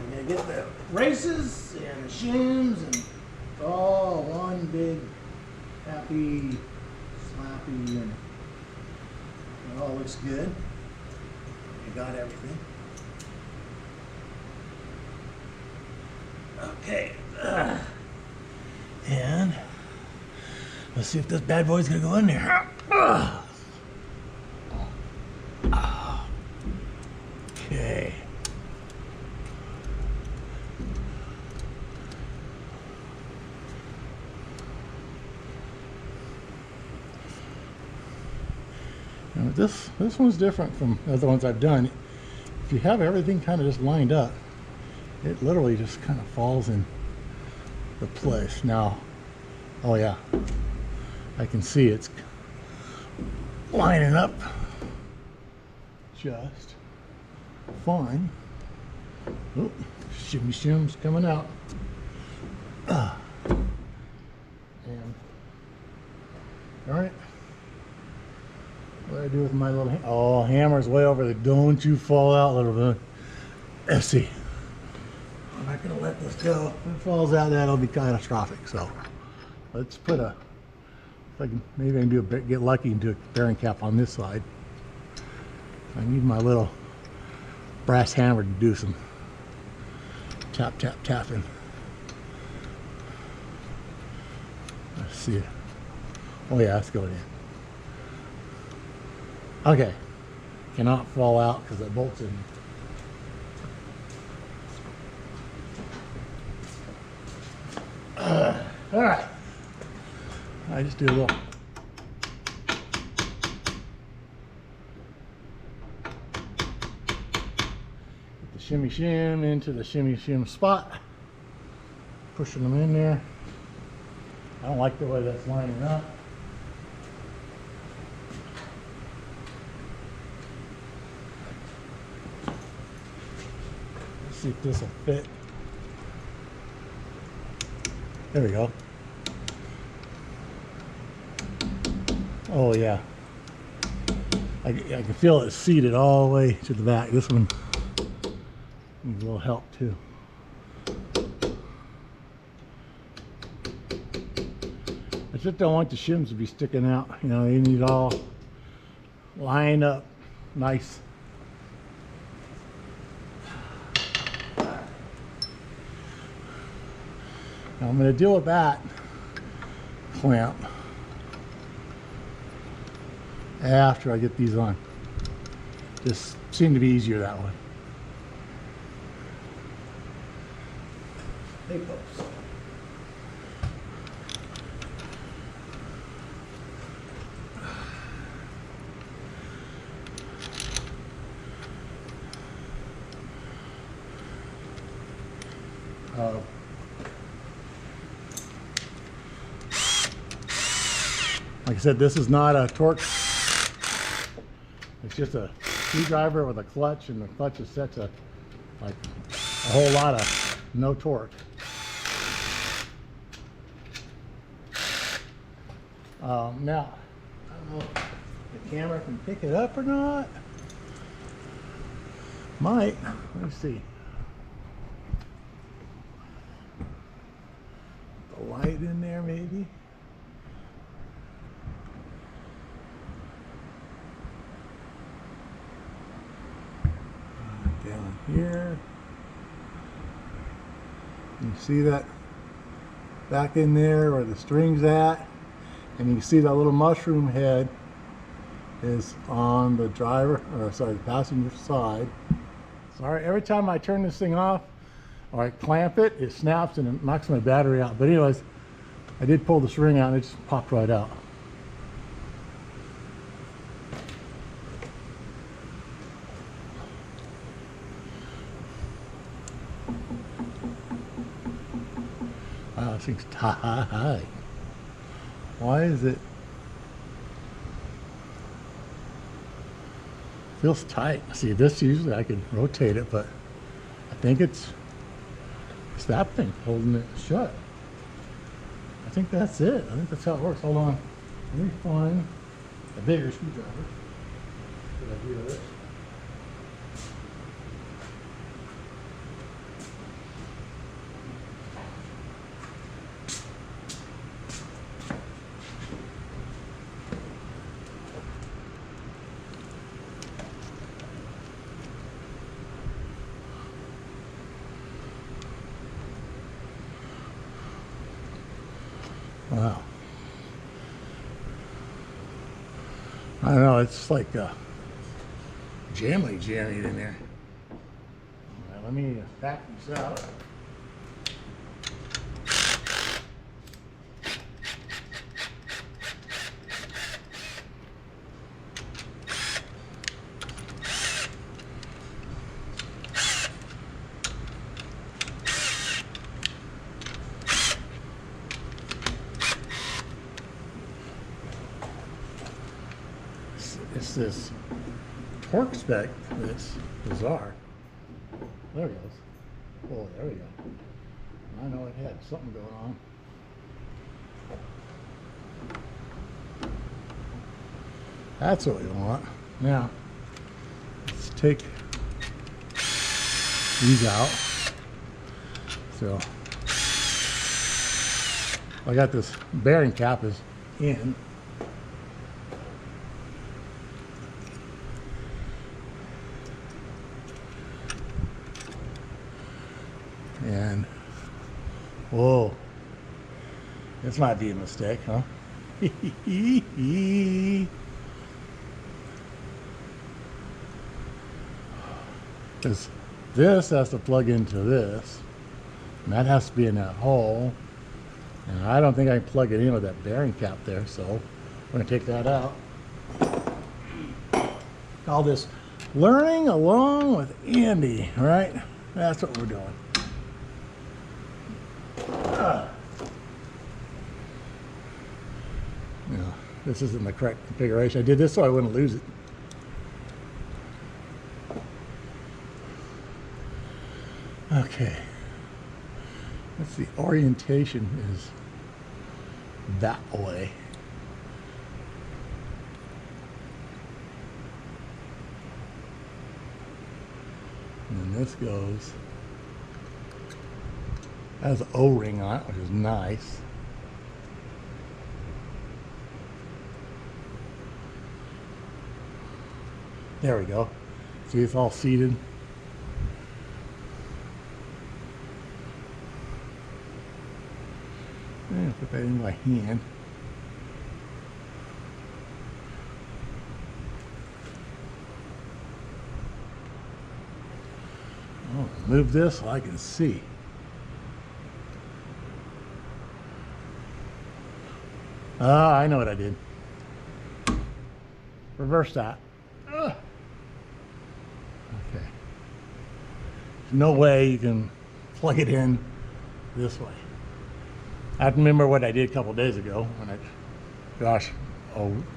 going to get the races and the shims and all one big happy slappy, and it all looks good. You got everything. Okay. And let's see if this bad boy's gonna go in there. Okay. Now this one's different from the other ones I've done. If you have everything kind of just lined up, it literally just kind of falls in the place. Now, oh yeah, I can see it's lining up just fine. Oh, shimmy shim's coming out. And all right, what do I do with my little oh, hammer's way over there. Don't you fall out, little bit. Let's see. I'm not going to let this go. If it falls out, that'll be catastrophic. So let's put a, if I can, maybe I can do a bit, get lucky and do a bearing cap on this side. I need my little brass hammer to do some tap, tap, tapping. Let's see. Oh yeah, that's going in. Okay. Cannot fall out because it bolts in. All right, I just do a little. Get the shimmy shim into the shimmy shim spot, pushing them in there. I don't like the way that's lining up. Let's see if this will fit. There we go. Oh yeah. I can feel it seated all the way to the back. This one needs a little help too. I just don't want the shims to be sticking out. You know, they need all lined up nice. Now I'm going to deal with that clamp after I get these on. Just seemed to be easier that way. Hey folks. Like I said, this is not a torque. It's just a screwdriver with a clutch, and the clutch is set to like a whole lot of no torque. Now, I don't know the camera can pick it up or not. Might. Let's see. The light in there maybe. Down here. You see that back in there where the string's at, and you see that little mushroom head is on the driver, or sorry, the passenger side. Sorry, every time I turn this thing off or I clamp it, it snaps and it knocks my battery out. But anyways, I did pull the string out and it just popped right out. Wow, this thing's tight. Why is it? Feels tight. See, this usually I could rotate it, but I think it's that thing holding it shut. I think that's it. I think that's how it works. Hold on. Let me find a bigger screwdriver. Should I do this? Wow. I don't know, it's like jammy in there. All right, let me back this out. It's this torque spec that's bizarre. There it goes. Oh, there we go. I know it had something going on. That's what we want. Now, let's take these out. So, I got this bearing cap is in. And whoa, this might be a mistake, huh? Because this has to plug into this, and that has to be in that hole, and I don't think I can plug it in with that bearing cap there, so we're going to take that out. Call this learning along with Andy, right? That's what we're doing. No, this isn't the correct configuration. I did this so I wouldn't lose it. Okay. Let's see, orientation is that way. And then this goes, has an O-ring on it, which is nice. There we go. See, it's all seated. I'm gonna put that in my hand. Oh, move this so I can see. Ah, I know what I did. Reverse that. Ugh. Okay. There's no way you can plug it in this way. I remember what I did a couple days ago, when a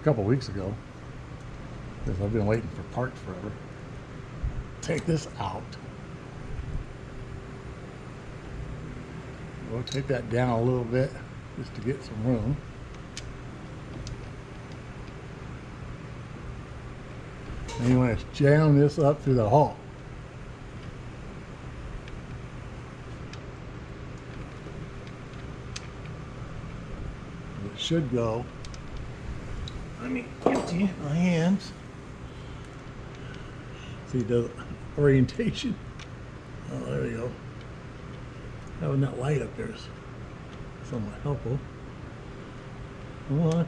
couple weeks ago, because I've been waiting for parts forever. Take this out. We'll take that down a little bit just to get some room. And you want to jam this up through the hole. It should go. Let me empty my hands. See the orientation. Oh, there we go. Having that light up there is somewhat helpful. Come on.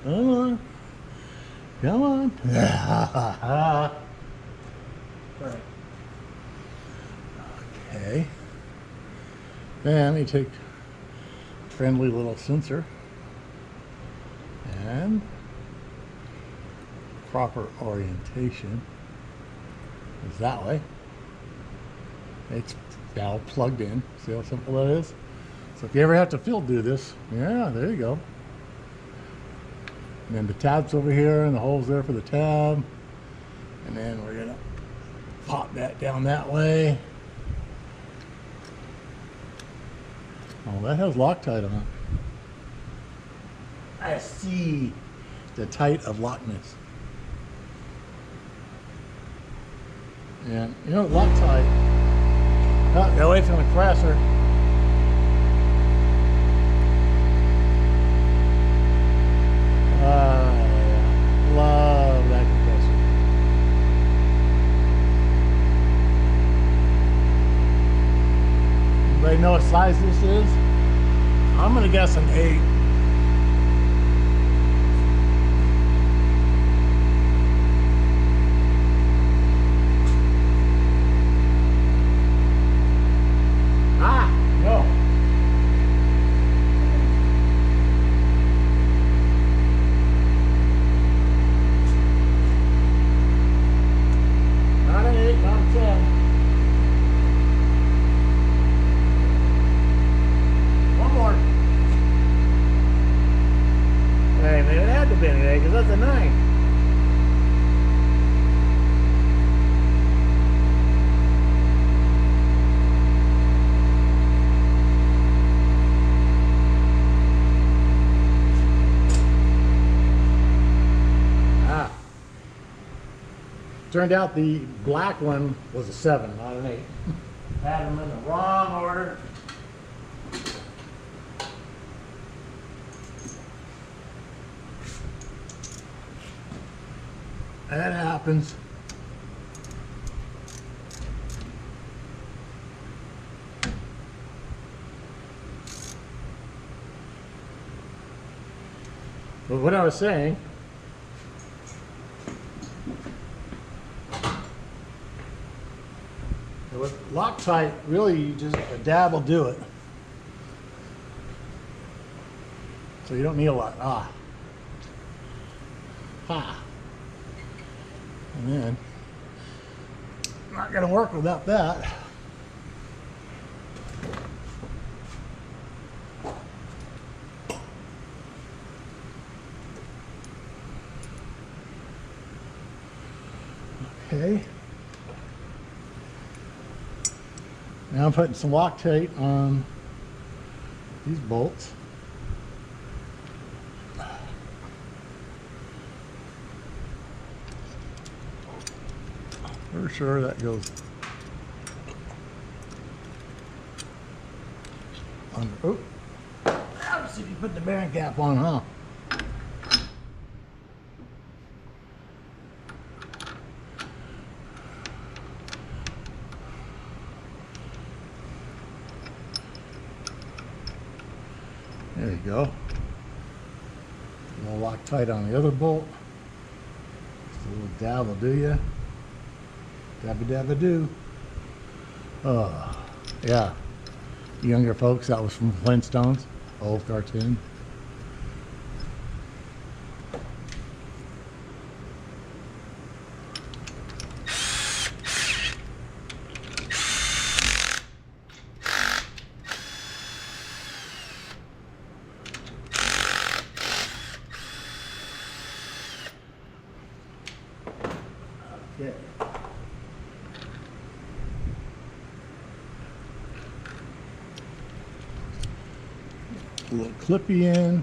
Come on. Come on. Right. Okay. Then we take a friendly little sensor and proper orientation is that way. It's now plugged in. See how simple that is? So if you ever have to field do this, yeah, there you go. And then the tab's over here and the hole's there for the tab. And then we're gonna pop that down that way. Oh, that has Loctite on it. I see the tight of Lockness. And you know, Loctite, oh, get away from the compressor. Love that compressor. Anybody know what size this is? I'm gonna guess an 8. Turned out the black one was a 7, not an 8. Had them in the wrong order. That happens. But what I was saying, with Loctite, really you just a dab will do it. So you don't need a lot. And then, not gonna work without that. Okay. Now I'm putting some Loctite on these bolts. For sure that goes under. Oh, let's see if you put the bearing cap on, huh? There you go. A little Loctite on the other bolt. Just a little dab will do ya. Dabba dabba do. Oh, yeah. Younger folks, that was from Flintstones, old cartoon. Okay. A little clippy in,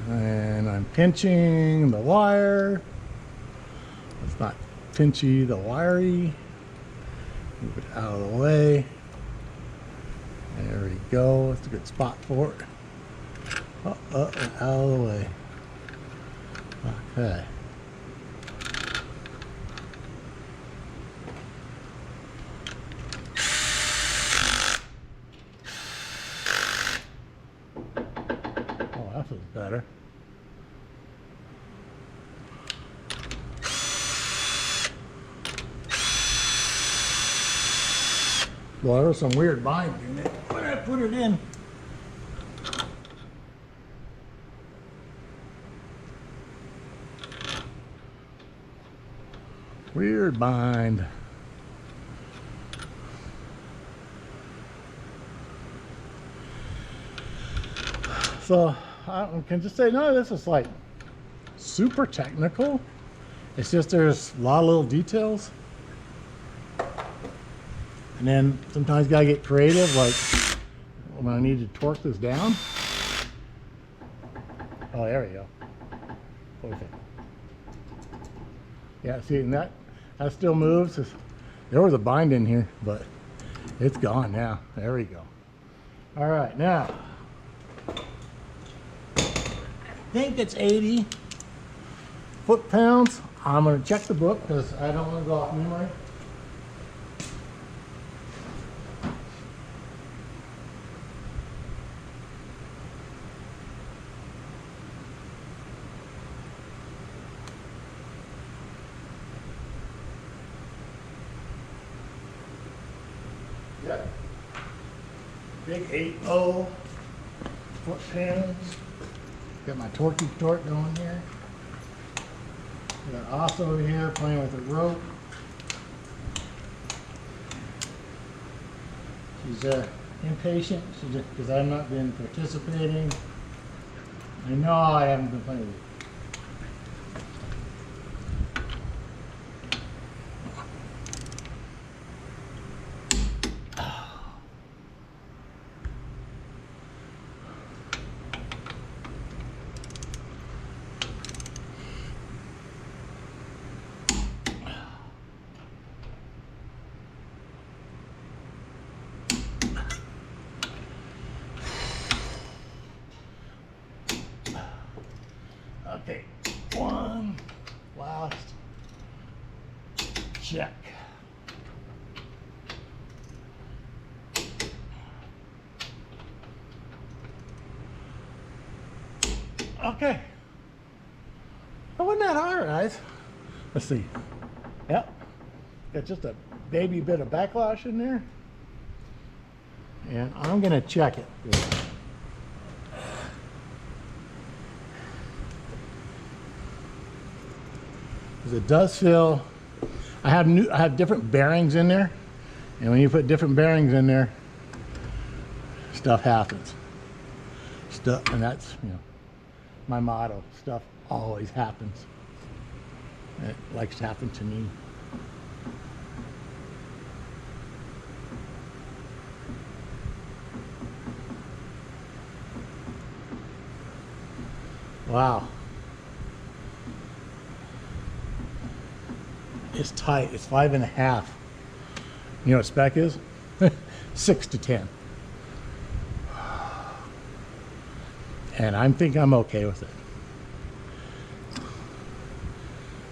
and I'm pinching the wire. It's not pinchy the wiry. Move it out of the way. There we go. It's a good spot for it. Out of the way. Okay. Oh, that feels better. Well, there was some weird bind in it when I put it in. Weird bind. So I can just say none of this is like super technical. It's just there's a lot of little details. And then sometimes you gotta get creative, like when I need to torque this down. Oh, there we go. Perfect. Yeah, see, and that still moves. There was a bind in here, but it's gone now. There we go. All right, now I think it's 80 foot-pounds. I'm gonna check the book because I don't want to go off memory. Yep. Big 8.0 foot-pounds. Got my torque going here. Got Oss over here playing with the rope. She's impatient because I've not been participating. I know I haven't been playing with it. Okay, one last check. Okay. Oh, wasn't that hard, guys? Let's see. Yep. Got just a baby bit of backlash in there. And I'm going to check it. It does feel. I have different bearings in there, and when you put different bearings in there, stuff happens. And that's my motto. Stuff always happens. It likes to happen to me. Wow. It's tight. It's 5.5. You know what spec is? 6 to 10. And I think I'm okay with it.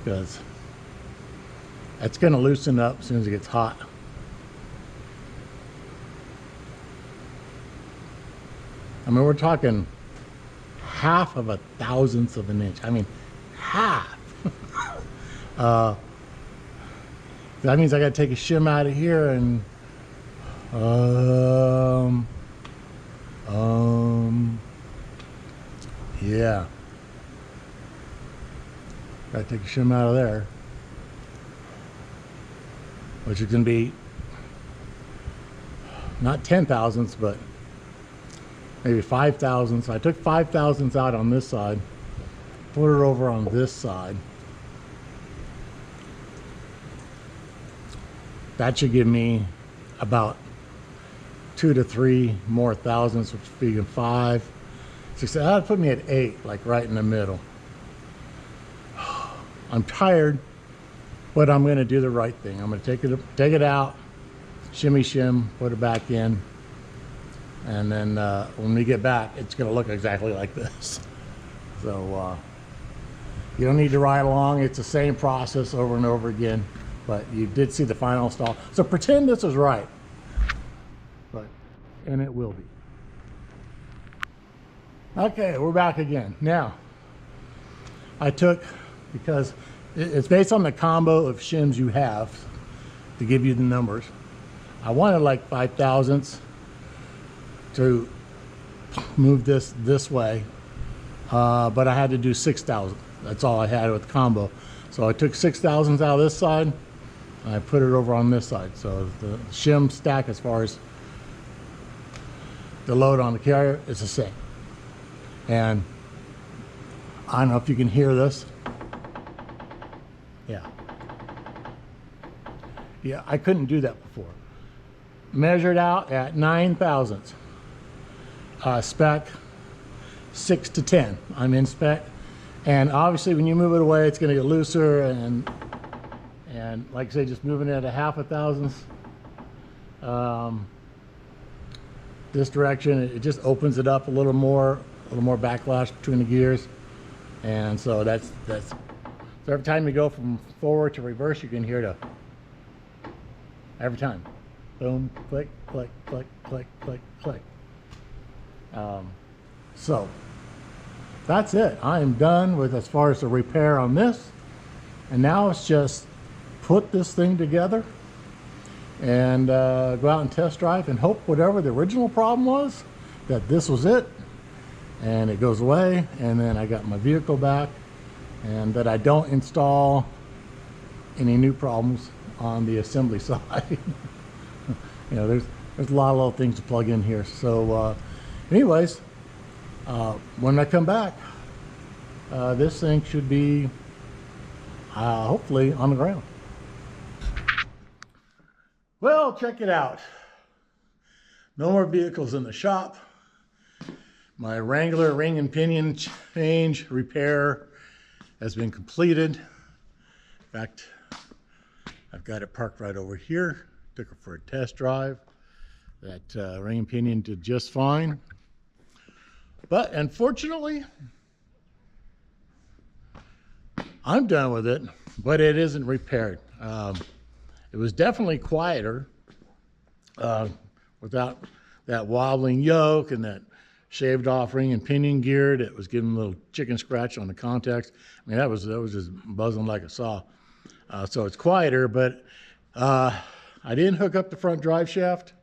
Because it's going to loosen up as soon as it gets hot. I mean, we're talking 0.005 of an inch. I mean, half. That means I got to take a shim out of here and yeah, got to take a shim out of there, which is going to be not 0.010, but maybe 0.005. I took 0.005 out on this side, put it over on this side. That should give me about 2 to 3 more thousandths, which would be 5, 6. That'd put me at 8, like right in the middle. I'm tired, but I'm going to do the right thing. I'm going to take it out, shimmy shim, put it back in, and then when we get back, it's going to look exactly like this. So you don't need to ride along. It's the same process over and over again, but you did see the final install. So pretend this is right, and it will be. Okay, we're back again. Now, I took, because it's based on the combo of shims you have to give you the numbers. I wanted like 5 thousandths to move this way, but I had to do 6 thousandths. That's all I had with the combo. So I took 6 thousandths out of this side, and I put it over on this side. So the shim stack, as far as the load on the carrier, is the same. And I don't know if you can hear this. Yeah, I couldn't do that before. Measured out at 9 thousandths. Spec 6 to 10. I'm in spec. And obviously when you move it away, it's going to get looser, and like I say, just moving it at 0.5 thousandths. This direction, it just opens it up a little more backlash between the gears. And so that's so every time you go from forward to reverse, you can hear the, every time, boom, click, click, click, click, click, click. So that's it. I am done with as far as the repair on this, and now it's just put this thing together and go out and test drive and hope whatever the original problem was, that this was it, and it goes away, and then I got my vehicle back, and that I don't install any new problems on the assembly side. You know, there's a lot of little things to plug in here. So anyways, when I come back, this thing should be hopefully on the ground. Well, check it out. No more vehicles in the shop. My Wrangler ring and pinion change repair has been completed. In fact, I've got it parked right over here. Took it for a test drive. That ring and pinion did just fine. But unfortunately, I'm done with it, but it isn't repaired. It was definitely quieter without that wobbling yoke and that shaved off ring and pinion gear that was giving a little chicken scratch on the contacts. I mean, that was just buzzing like a saw. So it's quieter, but I didn't hook up the front drive shaft,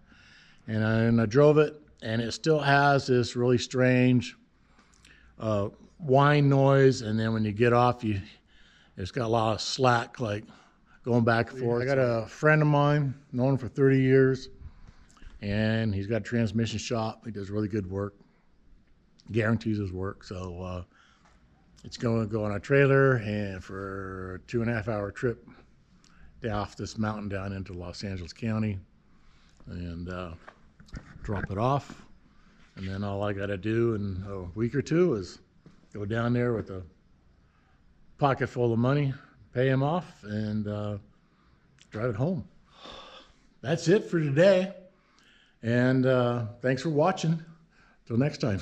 and I drove it, and it still has this really strange whine noise, and then when you get off, it's got a lot of slack, like going back and forth. I got a friend of mine, known him for 30 years, and he's got a transmission shop. He does really good work, guarantees his work. So it's going to go on a trailer and for a 2.5-hour trip off this mountain down into Los Angeles County, and drop it off. And then all I got to do in a week or two is go down there with a pocket full of money, pay him off, and drive it home. That's it for today. And thanks for watching. Till next time.